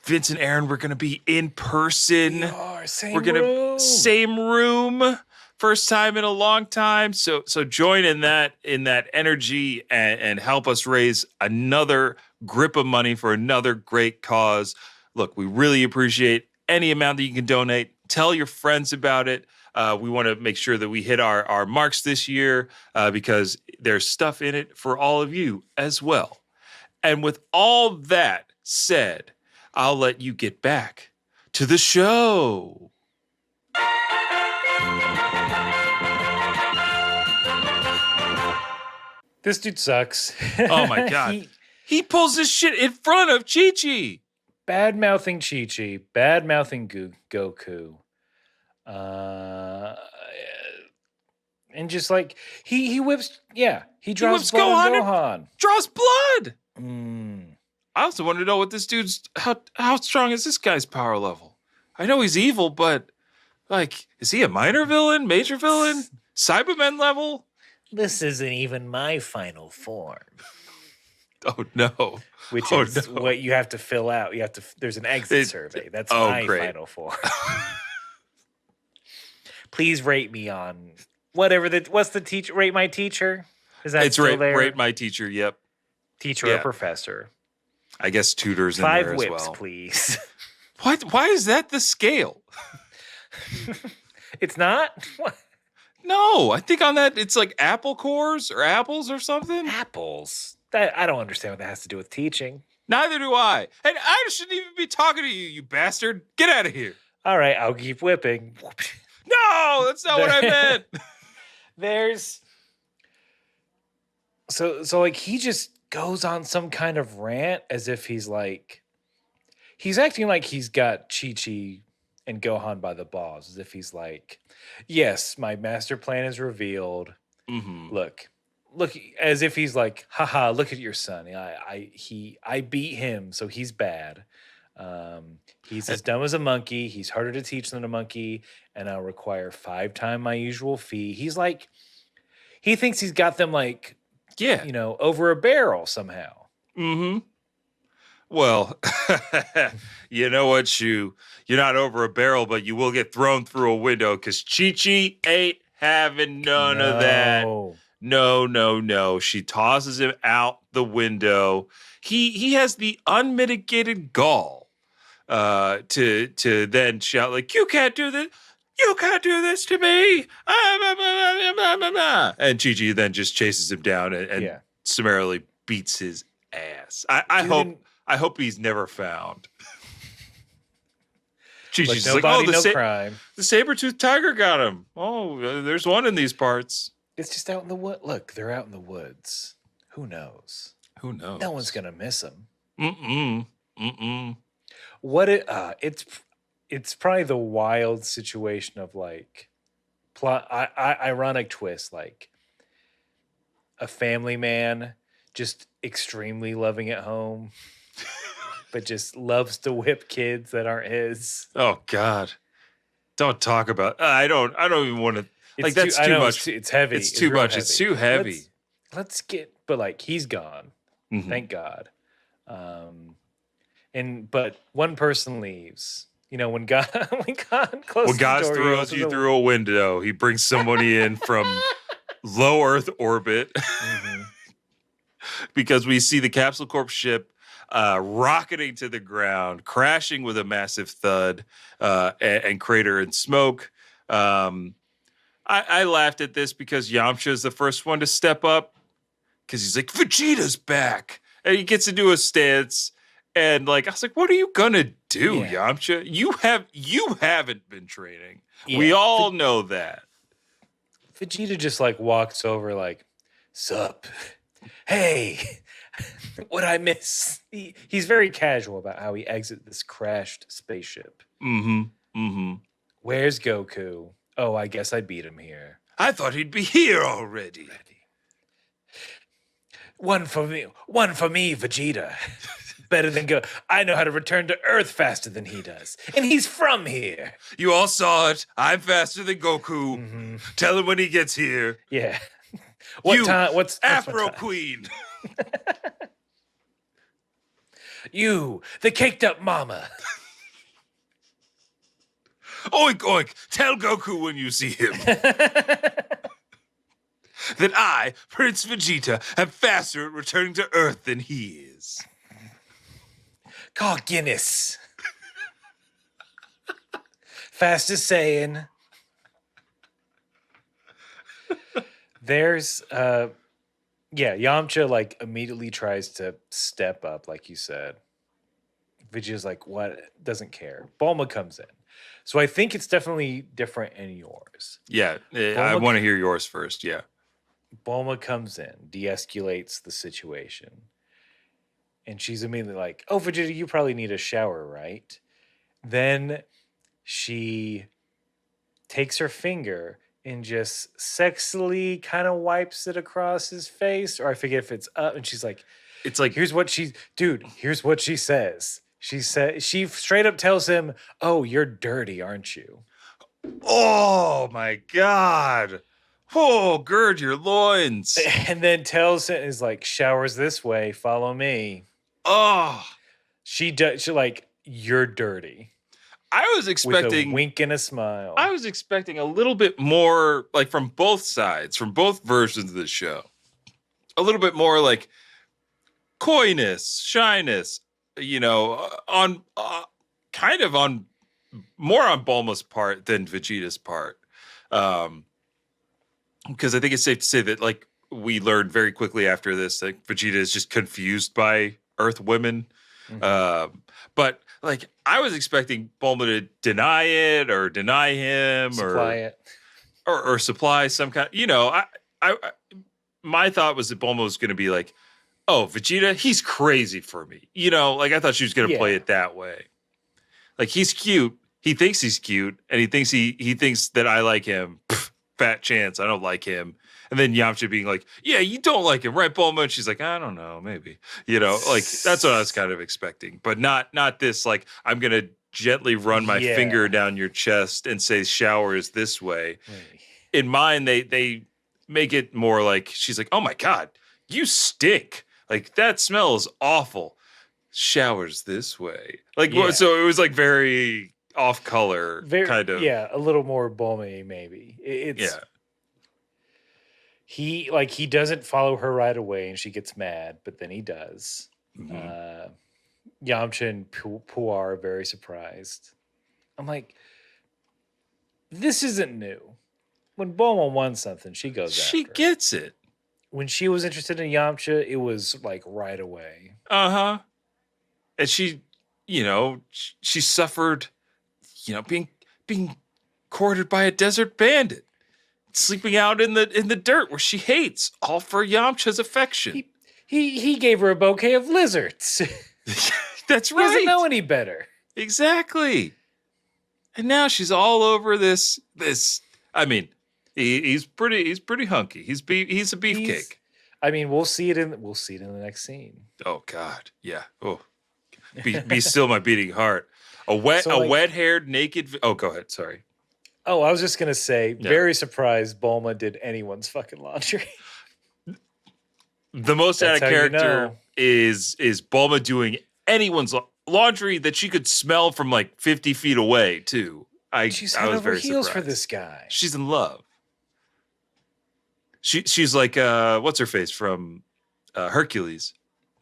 Vince and Aaron, we're going to be in person. We are, Same room. First time in a long time. So join in that energy and help us raise another grip of money for another great cause. Look, we really appreciate any amount that you can donate. Tell your friends about it. We want to make sure that we hit our marks this year because there's stuff in it for all of you as well. And with all that said, I'll let you get back to the show. This dude sucks. Oh my God. He pulls this shit in front of Chi-Chi. Bad mouthing Chi-Chi, bad mouthing Goku. And just like he whips, he draws whips blood Gohan on Gohan. Draws blood. Mm. I also want to know what this dude's how strong is this guy's power level? I know he's evil, but like, is he a minor villain, major villain, Cyberman level? This isn't even my final form. Oh no! Which is what you have to fill out. You have to. There's an exit survey. That's my final form. Please rate me on whatever what's the teacher? Rate my teacher. Is that still there? Rate my teacher. Yep. Teacher or professor. I guess tutors in 5 there whips, as well. please. What? Why is that the scale? It's not? What? No, I think on that it's like apple cores or apples or something. Apples. I don't understand what that has to do with teaching. Neither do I. And I shouldn't even be talking to you, you bastard. Get out of here. All right, I'll keep whipping. No, that's not what I meant. There's so like he just goes on some kind of rant as if he's acting like he's got Chi-Chi and Gohan by the balls, as if he's like, yes, my master plan is revealed. Mm-hmm. Look, as if he's like, haha, look at your son. I beat him, so he's bad. He's as dumb as a monkey. He's harder to teach than a monkey, and I'll require 5 times my usual fee. He's like, he thinks he's got them like, over a barrel somehow. Mm-hmm. Well, you know what, Shu? You're not over a barrel, but you will get thrown through a window because Chi-Chi ain't having none of that. No. She tosses him out the window. He has the unmitigated gall to then shout like, you can't do this. You can't do this to me. And Chi-Chi then just chases him down and summarily beats his ass. I hope he's never found. Chi-Chi's no body, no crime. The saber-toothed tiger got him. Oh, there's one in these parts. It's just out in the wood. Look, they're out in the woods. Who knows? No one's gonna miss him. It's probably the wild situation of like plot, ironic twist, like a family man just extremely loving at home, but just loves to whip kids that aren't his. Oh God, don't talk about. I don't even want to. Like that's too much. It's heavy. It's too much. Heavy. It's too heavy. Let's get. But like he's gone. Mm-hmm. Thank God. But one person leaves. When God closes God the door, throws you through a window, he brings somebody in from low Earth orbit because we see the Capsule Corp ship rocketing to the ground, crashing with a massive thud and crater and smoke. I laughed at this because Yamcha is the first one to step up because he's like, Vegeta's back. And he gets into a stance. And like, I was like, what are you going to do, Yamcha? You haven't been training. Yeah. We all know that. Vegeta just like walks over like, sup? Hey, what'd I miss? He's very casual about how he exits this crashed spaceship. Where's Goku? Oh, I guess I beat him here. I thought he'd be here already. One for me, Vegeta. better than go. I know how to return to Earth faster than he does. And he's from here. You all saw it. I'm faster than Goku. Mm-hmm. Tell him when he gets here. Yeah. You What's Afro my time? Queen. You, the caked up mama. Oink, oink. Tell Goku when you see him that I, Prince Vegeta, am faster at returning to Earth than he is. Call Guinness. Fastest saying. There's Yamcha like immediately tries to step up, like you said. Vegeta's like, what? Doesn't care. Bulma comes in. So I think it's definitely different in yours. Yeah, I want to hear yours first. Yeah. Bulma comes in, de-escalates the situation. And she's immediately like, oh, Vegeta, you probably need a shower, right? Then she takes her finger and just sexily kind of wipes it across his face. Or I forget if it's up. And she's like, It's like, here's what she says. She straight up tells him, oh, you're dirty, aren't you? oh my God. Oh, gird your loins. And then tells him, is like, showers this way, follow me. Oh, She like, you're dirty. I was With expecting a wink and a smile. I was expecting a little bit more, like from both sides, from both versions of the show. A little bit more like coyness, shyness, on kind of on more on Bulma's part than Vegeta's part. Because I think it's safe to say that, like, we learned very quickly after this that Vegeta is just confused by Earth women. Mhm. But like, I was expecting Bulma to deny it or deny him Supply it. or supply some kind. I my thought was that Bulma was going to be like, "Oh, Vegeta, he's crazy for me." Like I thought she was going to play Yeah. it that way. Like, he's cute. He thinks he's cute, and he thinks that I like him. Pff, fat chance, I don't like him. And then Yamcha being like, "Yeah, you don't like him, right, Bulma?" And she's like, "I don't know, maybe." Like, that's what I was kind of expecting, but not this like, I'm gonna gently run my Yeah. finger down your chest and say showers this way. Wait. In mine, they make it more like she's like, "Oh my God, you stink! Like, that smells awful. Showers this way." Like, Yeah. so it was like very off color, kind of. Yeah, a little more Bulma Maybe. It's Yeah. he doesn't follow her right away, and she gets mad, but then he does. Mhm. Yamcha and Puar are very surprised. I'm like, this isn't new. When Bulma wants something, she goes She after it. gets it. When she was interested in Yamcha, it was like right away. Uh-huh. And she suffered, being courted by a desert bandit, sleeping out in the dirt where she hates, all for Yamcha's affection. He gave her a bouquet of lizards. That's He doesn't right. know any better. Exactly. And now she's all over this. I mean, he's pretty hunky. He's a beefcake. I mean, we'll see it in the next scene. Oh God, yeah. Oh, be still my beating heart. A wet-haired naked. Oh, go ahead. Sorry. Oh, I was just gonna say, Yeah. very surprised Bulma did anyone's fucking laundry. The most out That's of how you character know. is Bulma doing anyone's laundry that she could smell from like 50 feet away too. She's I head was over very heels for surprised. this guy. She's in love. She's like what's her face from Hercules?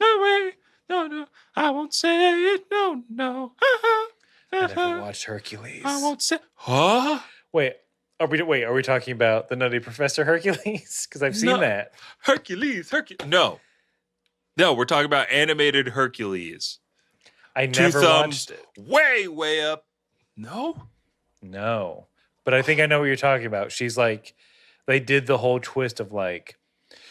No way, no, I won't say it. No. I never watched Hercules. I won't say. Huh? Wait, are we talking about the Nutty Professor Hercules? Because I've seen No. that. Hercules. No, we're talking about animated Hercules. I Two never thumbs watched it. way up. No. No, but I think I know what you're talking about. She's like, they did the whole twist of like,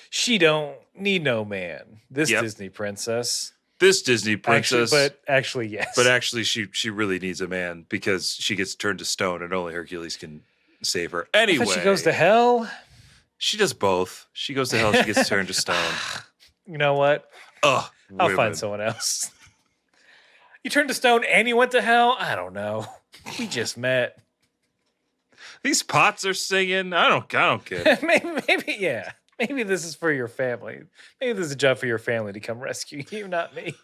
she don't need no man. This Yep. Disney princess. This Disney princess. Actually, yes. But actually, she really needs a man because she gets turned to stone and only Hercules can save her. I Anyway, thought she goes to hell. She does both. She goes to hell. She gets turned to stone. You know what? Ugh. I'll women. find someone else. You turned to stone and you went to hell? I don't know. We just met. These pots are singing. I don't get it. maybe, yeah. Maybe this is for your family. Maybe this is a job for your family to come rescue you, not me.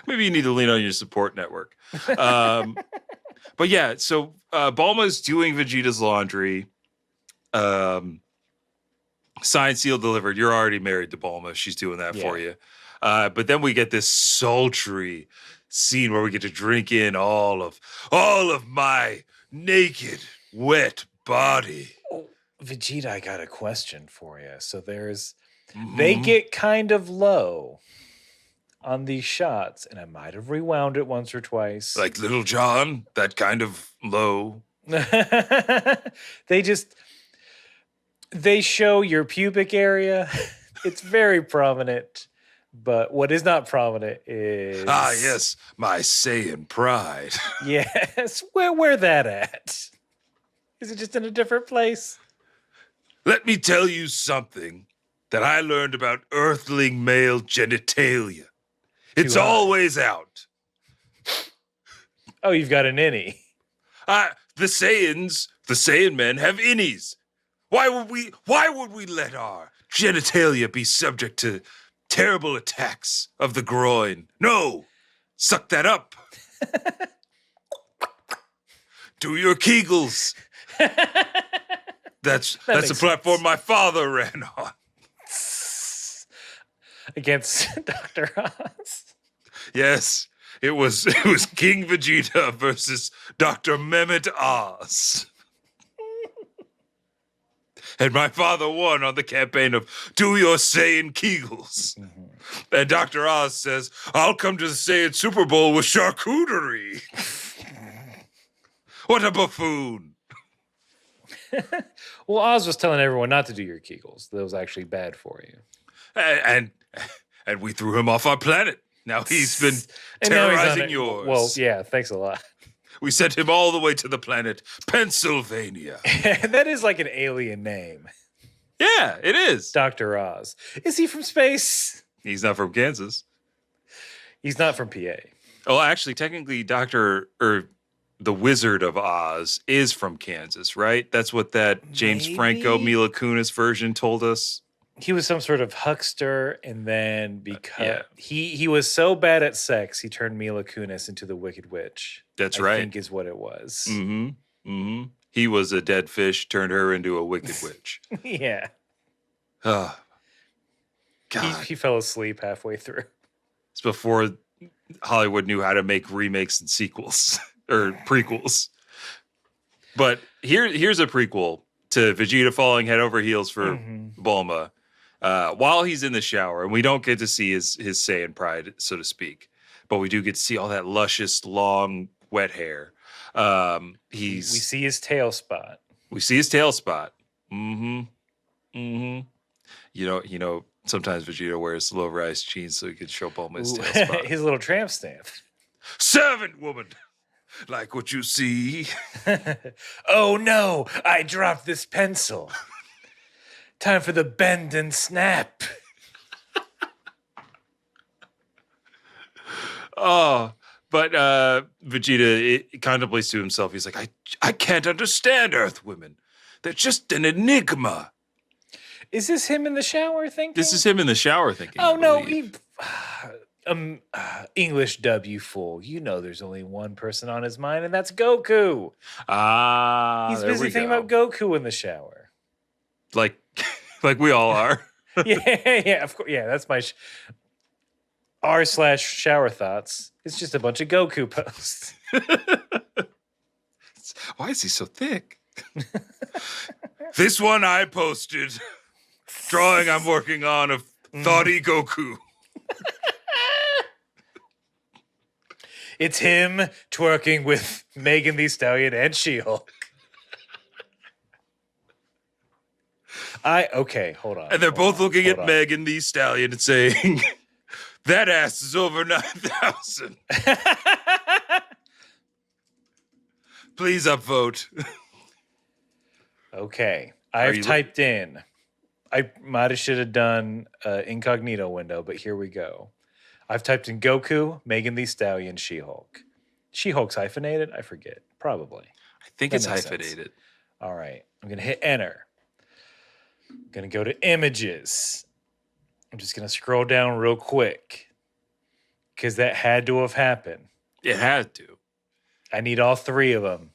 Maybe you need to lean on your support network. But yeah, so Bulma's doing Vegeta's laundry. Signed, sealed, delivered. You're already married to Bulma. She's doing that for you. But then we get this sultry scene where we get to drink in all of my naked, wet body. Oh, Vegeta, I got a question for you. So they get kind of low on these shots, and I might have rewound it once or twice. Like Little John, that kind of low. They show your pubic area. It's very prominent. But what is not prominent is... Ah, yes, my Saiyan pride. Yes, where that at? Is it just in a different place? Let me tell you something that I learned about earthling male genitalia. It's always out. Oh, you've got an innie. The Saiyan men have innies. Why would we let our genitalia be subject to terrible attacks of the groin? No, suck that up. Do your Kegels. That's a platform sense. My father ran on. Against Dr. Oz. Yes, it was King Vegeta versus Dr. Mehmet Oz. And my father won on the campaign of Do Your Saiyan Kegels. Mm-hmm. And Dr. Oz says, I'll come to the Saiyan Super Bowl with charcuterie. What a buffoon. Well, Oz was telling everyone not to do your Kegels. That was actually bad for you. And we threw him off our planet. Now he's been terrorizing yours. Well, yeah, thanks a lot. We sent him all the way to the planet Pennsylvania. That is like an alien name. Yeah, it is. Dr. Oz. Is he from space? He's not from Kansas. He's not from PA. Oh, actually, technically, the Wizard of Oz is from Kansas, right? That's what that James Franco, Mila Kunis version told us. He was some sort of huckster, and then because he was so bad at sex, he turned Mila Kunis into the Wicked Witch. That's right. I think is what it was. Mm-hmm. Mm-hmm. He was a dead fish, turned her into a wicked witch. Yeah. Oh, God. He fell asleep halfway through. It's before Hollywood knew how to make remakes and sequels or prequels. But here's a prequel to Vegeta falling head over heels for Bulma. While he's in the shower, and we don't get to see his Saiyan pride, so to speak, but we do get to see all that luscious, long, wet hair. We see his tail spot. We see his tail spot. Mm-hmm. Mm-hmm. You know, sometimes Vegeta wears low-rise jeans so he can show Bulma his tail spot. His little tramp stamp. Servant woman, like what you see. Oh no, I dropped this pencil. Time for the bend and snap. Oh, but Vegeta contemplates to himself. He's like, I can't understand Earth women. They're just an enigma. Is this him in the shower thinking? This is him in the shower thinking. Oh no, English dub, you fool. You know there's only one person on his mind, and that's Goku. He's busy thinking about Goku in the shower. Like we all are. yeah, of course. Yeah, that's my r/shower thoughts. It's just a bunch of Goku posts. Why is he so thick? This one I posted. Drawing I'm working on of Thoughty Goku. It's him twerking with Megan Thee Stallion and She-Hulk. Okay, hold on. And they're both looking at Megan Thee Stallion and saying, that ass is over 9,000. Please upvote. Okay, I've typed in. I might have should have done incognito window, but here we go. I've typed in Goku, Megan Thee Stallion, She-Hulk. She-Hulk's hyphenated? I forget. Probably. I think That it's makes sense. hyphenated. All right. I'm going to hit enter. I'm going to go to images. I'm just going to scroll down real quick because that had to have happened. It had to. I need all three of them.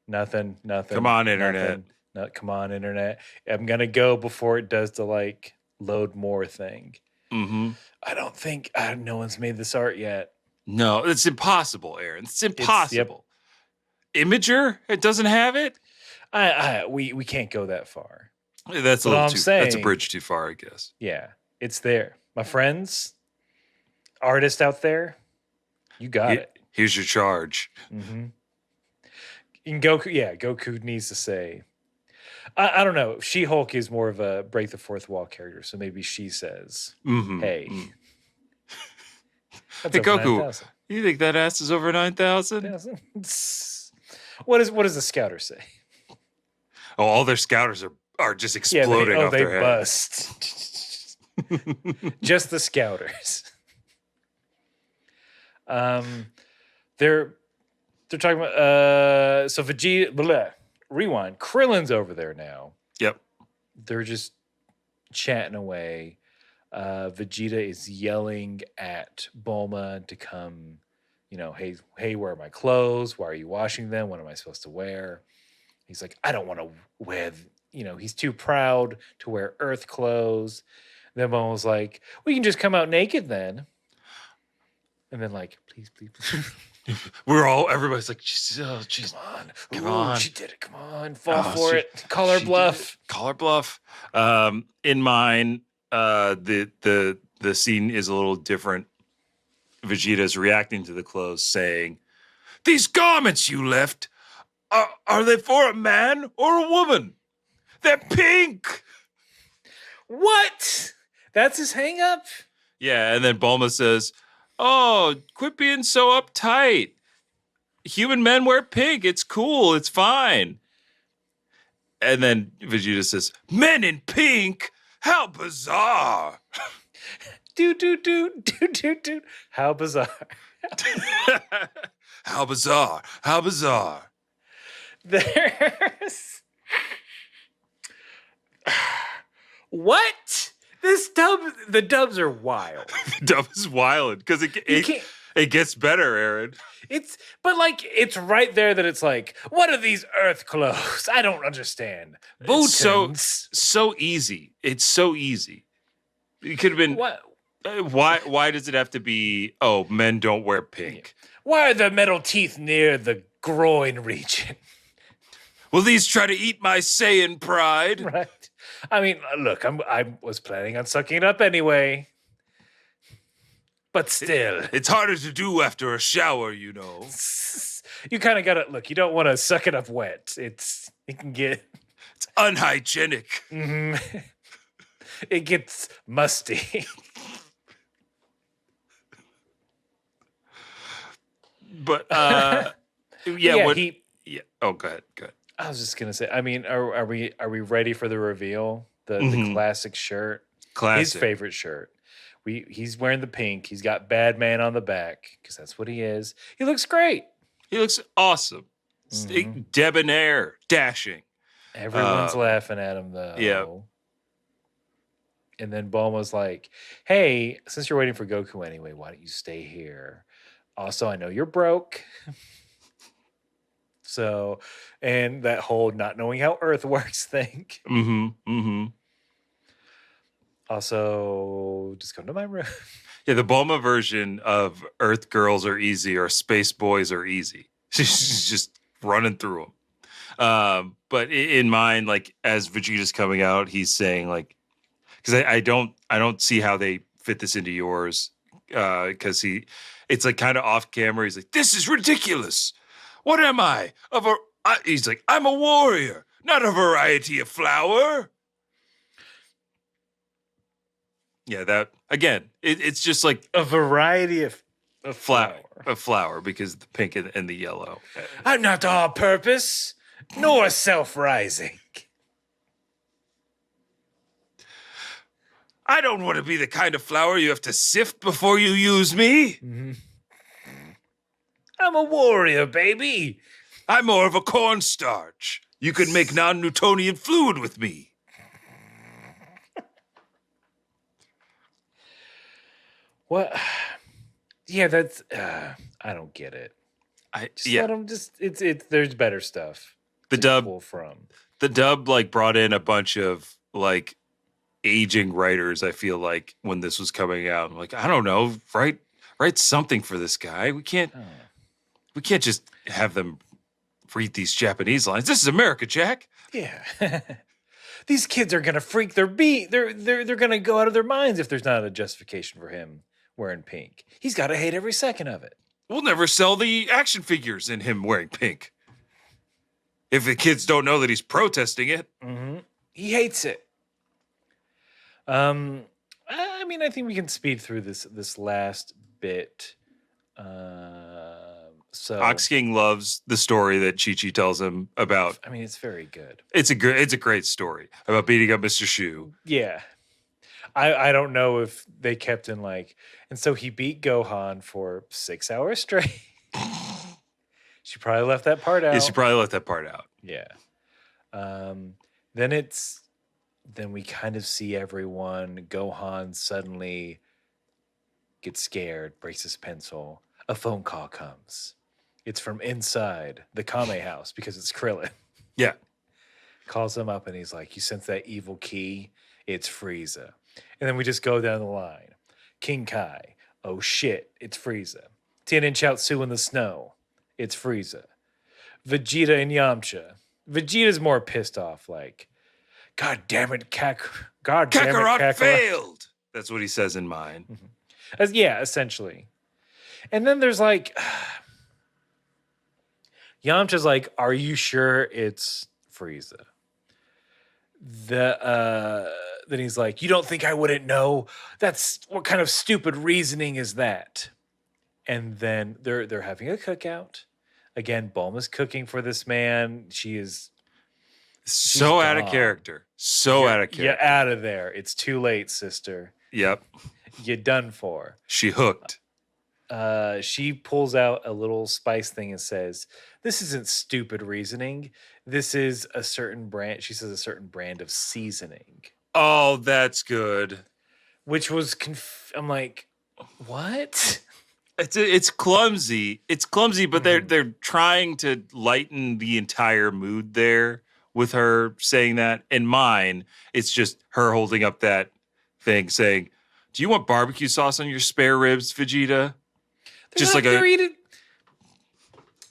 Nothing. Come on, internet. Come on, internet. I'm going to go before it does the like load more thing. Mm-hmm. I don't think no one's made this art yet. No, it's impossible, Aaron. It's impossible. Imager? It doesn't have it? We can't go that far. That's a But little I'm too. saying- That's a bridge too far, I guess. Yeah, it's there. My friends, artists out there, you got it. Here's your charge. Mm-hmm. In Goku needs to say, I don't know. She-Hulk is more of a break the fourth wall character, so maybe she says, Mm-hmm. "Hey, that's Hey, over Goku, 9,000." you think that ass is over 9,000? 9,000? What does the scouter say? Oh, all their scouters are just exploding off they their heads. bust. Just the scouters. They're talking about so Vegeta. Rewind. Krillin's over there now. Yep. They're just chatting away. Vegeta is yelling at Bulma to come. Hey, where are my clothes? Why are you washing them? What am I supposed to wear? He's like, I don't want to wear. He's too proud to wear Earth clothes. Then Bulma was like, we can just come out naked then. And then like, please. Everybody's like, jeez, Come Come on. She did it. Come on. Fall for it. Call her bluff. Call her bluff. In mine, the scene is a little different. Vegeta's reacting to the clothes, saying, "These garments you left, are they for a man or a woman? They're pink." What? That's his hang up? Yeah, and then Bulma says, "Oh, quit being so uptight. Human men wear pink. It's cool. It's fine." And then Vegeta says, "Men in pink? How bizarre." Do. How bizarre. How bizarre. How bizarre. There's what? The dubs are wild. Dub is wild because it gets better, Aaron. It's right there that it's like, what are these Earth clothes? I don't understand. It's Bootins. so easy. It's so easy. It could have been. What? Why does it have to be? Oh, men don't wear pink. Why are the metal teeth near the groin region? Will these try to eat my Saiyan pride? Right. I mean, look, I was planning on sucking it up anyway. But still. It's harder to do after a shower, you know. You kind of got to, look, you don't want to suck it up wet. It can get. It's unhygienic. It gets musty. But, yeah. Oh, go ahead. I was just gonna say. I mean, are we ready for the reveal? The classic shirt, his favorite shirt. He's wearing the pink. He's got Bad Man on the back because that's what he is. He looks great. He looks awesome. Debonair, dashing. Everyone's laughing at him though. Yeah. And then Bulma's like, "Hey, since you're waiting for Goku anyway, why don't you stay here? Also, I know you're broke." So, and that whole not knowing how Earth works thing. Also, just come to my room. Yeah, the Bulma version of Earth girls are easy or space boys are easy. She's just running through them. But in mine, like as Vegeta's coming out, he's saying like, because I don't see how they fit this into yours. Because it's like kind of off camera. He's like, "This is ridiculous. What am I? He's like, I'm a warrior, not a variety of flower." Yeah, that again. It's just like A variety of flower because the pink and the yellow. I'm not all purpose, nor self-rising. I don't want to be the kind of flour you have to sift before you use me. I'm a warrior, baby. I'm more of a cornstarch. You can make non-Newtonian fluid with me. What? Yeah, that's. I don't get it. Just let them. It's. There's better stuff. The to dub pull from. The dub like brought in a bunch of like aging writers. I feel like when this was coming out, I'm like, I don't know, write something for this guy. We can't just have them read these Japanese lines. This is America, Jack. Yeah. These kids are gonna freak their beat. They're gonna go out of their minds if there's not a justification for him wearing pink. He's got to hate every second of it. We'll never sell the action figures in him wearing pink. If the kids don't know that he's protesting it. Mm-hmm. He hates it. I mean, I think we can speed through this last bit. So Ox King loves the story that Chi-Chi tells him about. I mean, it's very good. It's a great story about beating up Mr. Shu. Yeah. I don't know if they kept in like, and so he beat Gohan for 6 hours straight. She probably left that part out. Yeah, she probably left that part out. Yeah. Then we kind of see everyone. Gohan suddenly gets scared, breaks his pencil. A phone call comes. It's from inside the Kame house because it's Krillin. Yeah. Calls him up and he's like, you sense that evil key? It's Frieza. And then we just go down the line. King Kai. Oh shit, it's Frieza. Tien and Chaozu in the snow. It's Frieza. Vegeta and Yamcha. Vegeta's more pissed off, like, God damn it, Kakarot failed. That's what he says in mine. Mm-hmm. Yeah, essentially. And then there's like, Yamcha's like, are you sure it's Frieza? Then he's like, you don't think I wouldn't know? That's what kind of stupid reasoning is that? And then they're having a cookout. Again, Bulma's cooking for this man. She's out of character. Out of character. You're out of there. It's too late, sister. Yep. You're done for. She hooked. She pulls out a little spice thing and says, this isn't stupid reasoning. This is a certain brand. She says a certain brand of seasoning. Oh, that's good. Which was, I'm like, what? It's clumsy. It's clumsy, but they're trying to lighten the entire mood there with her saying that. In mine, it's just her holding up that thing saying, do you want barbecue sauce on your spare ribs, Vegeta? Just like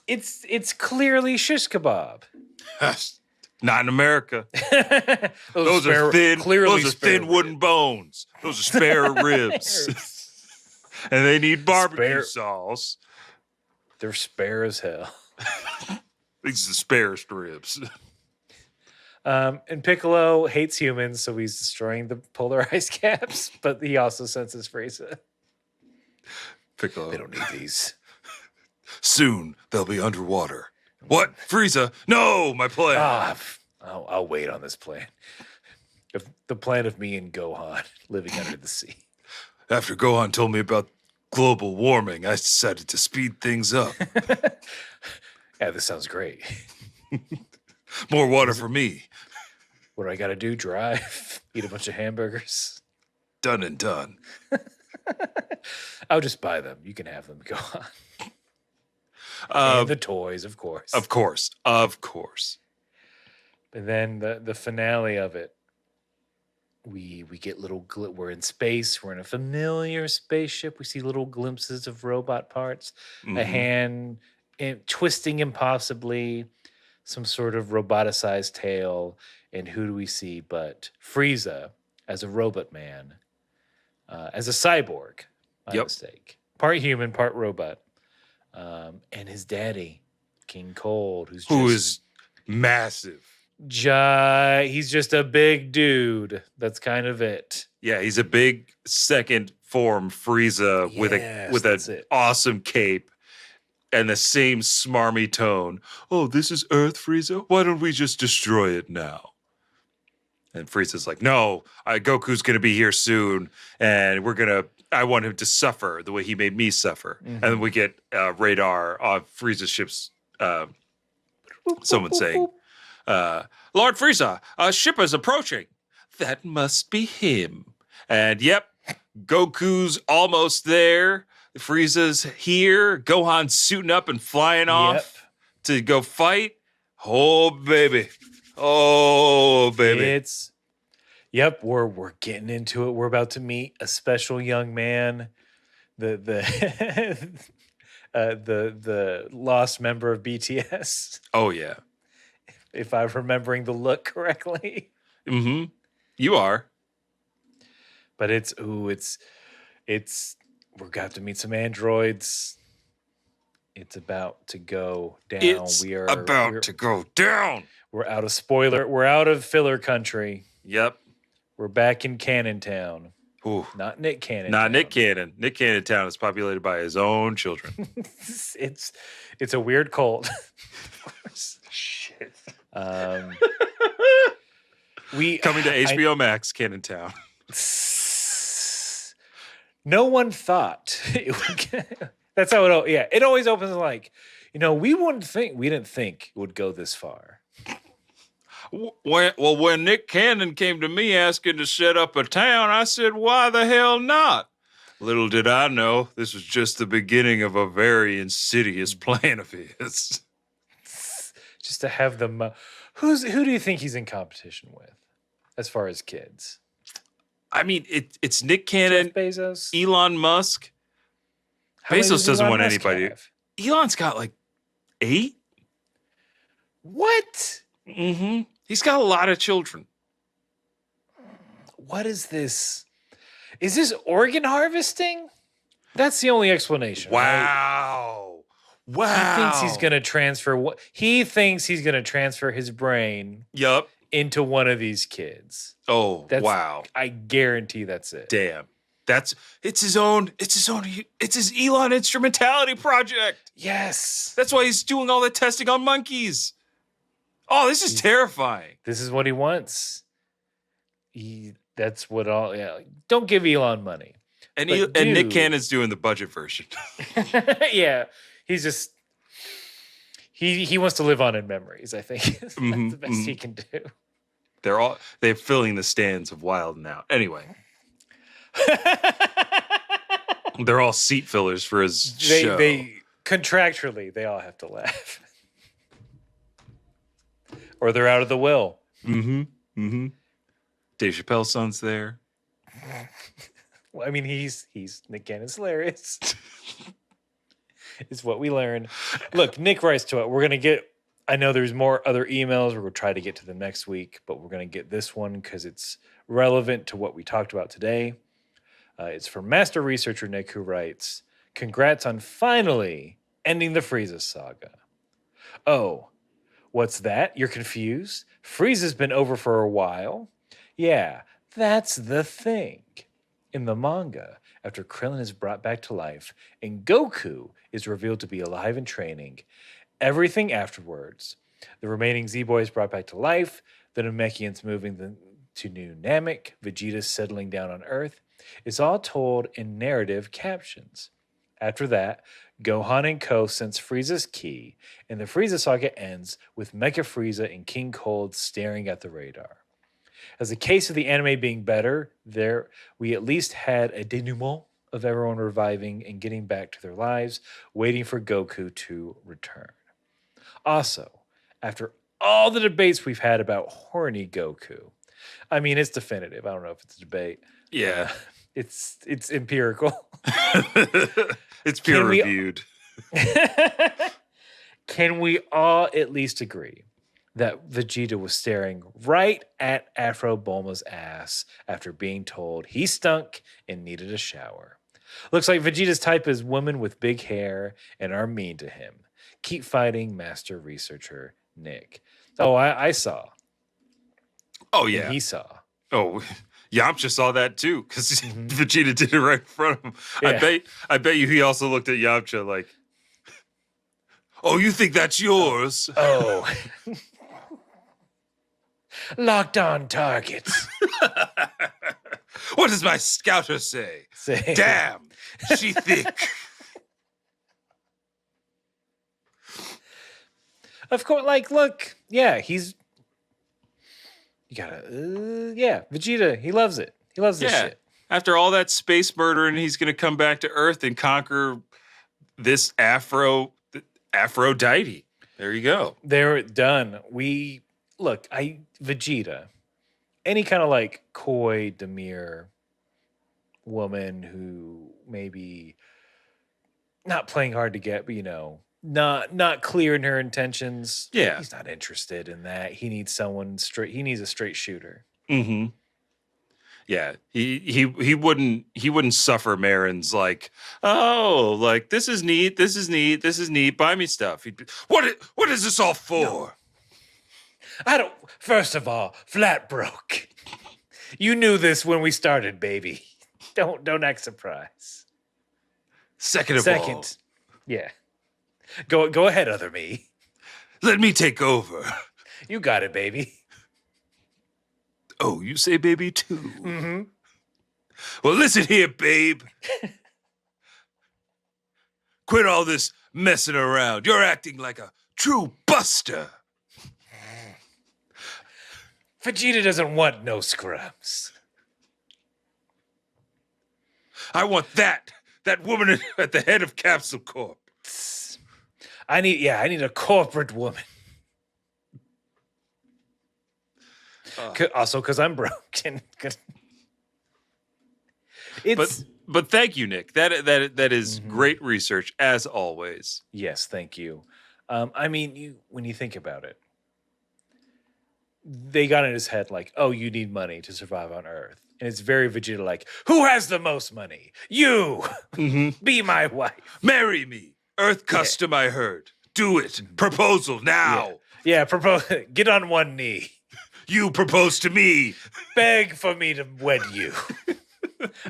it's clearly shish kebab. Not in America. those are thin. Clearly those are thin wooden bones. Those are spare ribs, and they need barbecue sauce. They're spare as hell. These are the sparest ribs. And Piccolo hates humans, so he's destroying the polar ice caps. But he also senses Frieza. Piccolo. They don't need these. Soon they'll be underwater. What? Frieza? No, my plan. I'll wait on this plan. The plan of me and Gohan living under the sea. After Gohan told me about global warming, I decided to speed things up. Yeah, this sounds great. More water for me. What do I got to do? Drive? Eat a bunch of hamburgers? Done and done. I'll just buy them. You can have them. Go on. And the toys, of course. Of course. And then the finale of it, we get little we're in space. We're in a familiar spaceship. We see little glimpses of robot parts. Mm-hmm. A hand twisting impossibly, some sort of roboticized tail. And who do we see but Frieza as a robot man, as a cyborg, by mistake. Part human, part robot. And his daddy, King Cold, who is massive. He's just a big dude. That's kind of it. Yeah, he's a big second form Frieza with an awesome cape and the same smarmy tone. Oh, this is Earth, Frieza? Why don't we just destroy it now? And Frieza's like, no, Goku's going to be here soon. And I want him to suffer the way he made me suffer. And then we get radar of Frieza's ship's, someone saying, Lord Frieza, a ship is approaching. That must be him. And yep, Goku's almost there. Frieza's here. Gohan's suiting up and flying off to go fight. Oh, baby. Oh, baby. We're getting into it. We're about to meet a special young man, the the lost member of BTS, Oh, yeah. if I'm remembering the look correctly. Mm-hmm. You are. But it's we're got to meet some androids. It's about to go down. It's about to go down. We're out of spoiler. We're out of filler country. Yep. We're back in Cannon Town. Ooh. Not Nick Cannon. Not Town. Nick Cannon. Nick Cannon Town is populated by his own children. it's a weird cult. Of course. Shit. We Coming to HBO Max, Cannon Town. No one thought it would get, that's how it. Yeah, it always opens like, we didn't think it would go this far. When Nick Cannon came to me asking to set up a town, I said, why the hell not? Little did I know, this was just the beginning of a very insidious plan of his. Just to have them. Who do you think he's in competition with, as far as kids? I mean, it's Nick Cannon, Jeff Bezos, Elon Musk. How many Bezos does doesn't Elon want Musk anybody. have? Elon's got like 8. What? Mm-hmm. He's got a lot of children. What is this? Is this organ harvesting? That's the only explanation. Right? Wow. Wow. He thinks he's going to transfer. He thinks he's going to transfer his brain. Yup. Into one of these kids. Oh, wow. I guarantee that's it. Damn. It's his Elon instrumentality project. Yes. That's why he's doing all the testing on monkeys. Oh, this is terrifying. This is what he wants. Don't give Elon money. And Nick Cannon's doing the budget version. Yeah. He's just he wants to live on in memories, I think. That's the best he can do. They're filling the stands of Wild now. Anyway. They're all seat fillers for his show. They contractually, they all have to laugh. Or they're out of the will. Mm-hmm. Mm-hmm. Dave Chappelle's son's there. Well, I mean, he's Nick Cannon's hilarious. Is what we learned. Look, Nick writes to it. We're gonna get. I know there's more other emails. We're gonna try to get to them next week, but we're gonna get this one because it's relevant to what we talked about today. It's from Master Researcher Nick, who writes, "Congrats on finally ending the Frieza saga." Oh, what's that? You're confused? Frieza's been over for a while. Yeah, that's the thing. In the manga, after Krillin is brought back to life and Goku is revealed to be alive and training, everything afterwards, the remaining Z-Boys brought back to life, the Namekians moving to New Namek, Vegeta settling down on Earth, it's all told in narrative captions. After that, Gohan and Co. sense Frieza's key, and the Frieza saga ends with Mecha Frieza and King Cold staring at the radar. As a case of the anime being better, we at least had a denouement of everyone reviving and getting back to their lives, waiting for Goku to return. Also, after all the debates we've had about horny Goku, I mean, it's definitive. I don't know if it's a debate. Yeah. It's empirical. It's peer reviewed. Can we all at least agree that Vegeta was staring right at Afro Bulma's ass after being told he stunk and needed a shower? Looks like Vegeta's type is women with big hair and are mean to him. Keep fighting, Master Researcher Nick. Oh, I saw. Oh, yeah. And he saw. Oh, Yamcha saw that too, because Vegeta did it right in front of him. Yeah. I bet you he also looked at Yamcha like, oh, you think that's yours? Oh. Locked on targets. What does my scouter say? Say, Damn, she thick. Of course, like, look, yeah, he's. You gotta, yeah, Vegeta, he loves it. He loves this Yeah. shit. After all that space murdering, he's going to come back to Earth and conquer this Aphrodite. There you go. They're done. Vegeta, any kind of like coy, demure woman who maybe not playing hard to get, but not clear in her intentions. Yeah. He's not interested in that. He needs someone straight. He needs a straight shooter. Mm-hmm. Yeah, he wouldn't suffer Marin's like, oh, like this is neat, this is neat, this is neat. Buy me stuff. He'd be, what is this all for? I don't. First of all, flat broke. You knew this when we started, baby. Don't act surprised. Second of all, yeah. Go ahead, other me. let me take over. You got it, baby. Oh, you say baby too? Mm-hmm. Well, listen here, babe. Quit all this messing around. You're acting like a true buster. Vegeta doesn't want no scrubs. I want that woman at the head of Capsule Corp. I need a corporate woman. Also, because I'm broken. But thank you, Nick. That is great research as always. Yes, thank you. When you think about it, they got in his head like, oh, you need money to survive on Earth. And it's very Vegeta like, who has the most money? You! Be my wife. Marry me. Earth custom, I heard. Do it. Proposal now. Yeah, propose. Get on one knee. You propose to me. Beg for me to wed you.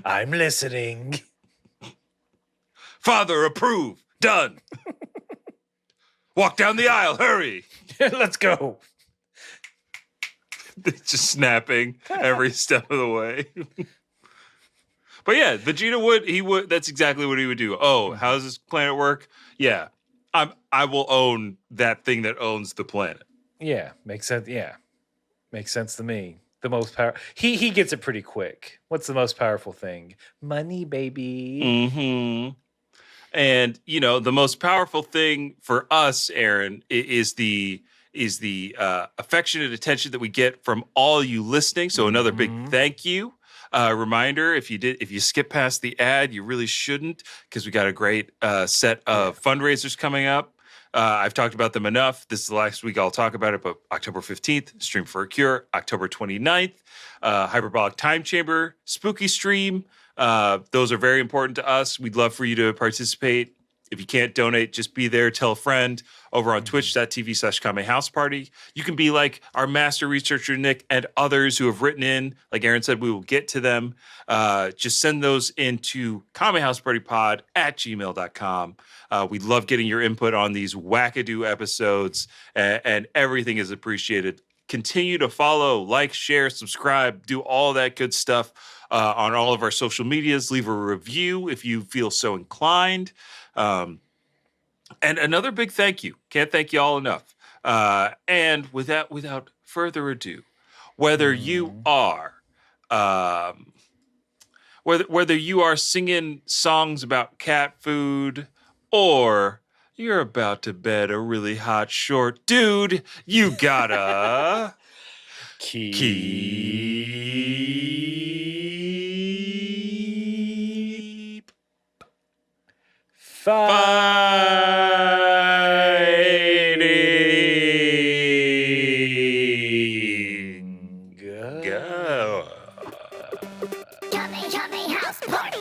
I'm listening. Father, approve. Done. Walk down the aisle. Hurry. Let's go. Just snapping every step of the way. But yeah, Vegeta would. That's exactly what he would do. Oh, how does this planet work? Yeah, I will own that thing that owns the planet. Yeah, makes sense. Yeah, makes sense to me. The most power. He gets it pretty quick. What's the most powerful thing? Money, baby. Mm-hmm. And the most powerful thing for us, Aaron, is the affectionate attention that we get from all you listening. So another big thank you. Reminder: if you skip past the ad, you really shouldn't, because we got a great set of fundraisers coming up. I've talked about them enough. This is the last week I'll talk about it, but October 15th, Stream for a Cure. October 29th, Hyperbolic Time Chamber, Spooky Stream. Those are very important to us. We'd love for you to participate. If you can't donate, just be there, tell a friend over on twitch.tv/Kame House Party. You can be like our master researcher, Nick, and others who have written in. Like Aaron said, we will get to them. Just send those into kamehousepartypod@gmail.com. We love getting your input on these wackadoo episodes, and everything is appreciated. Continue to follow, like, share, subscribe, do all that good stuff on all of our social medias. Leave a review if you feel so inclined. And another big thank you. Can't thank you all enough. And without further ado, whether you are whether you are singing songs about cat food or you're about to bed a really hot short dude, you gotta keep fighting. Go. Kame House Party.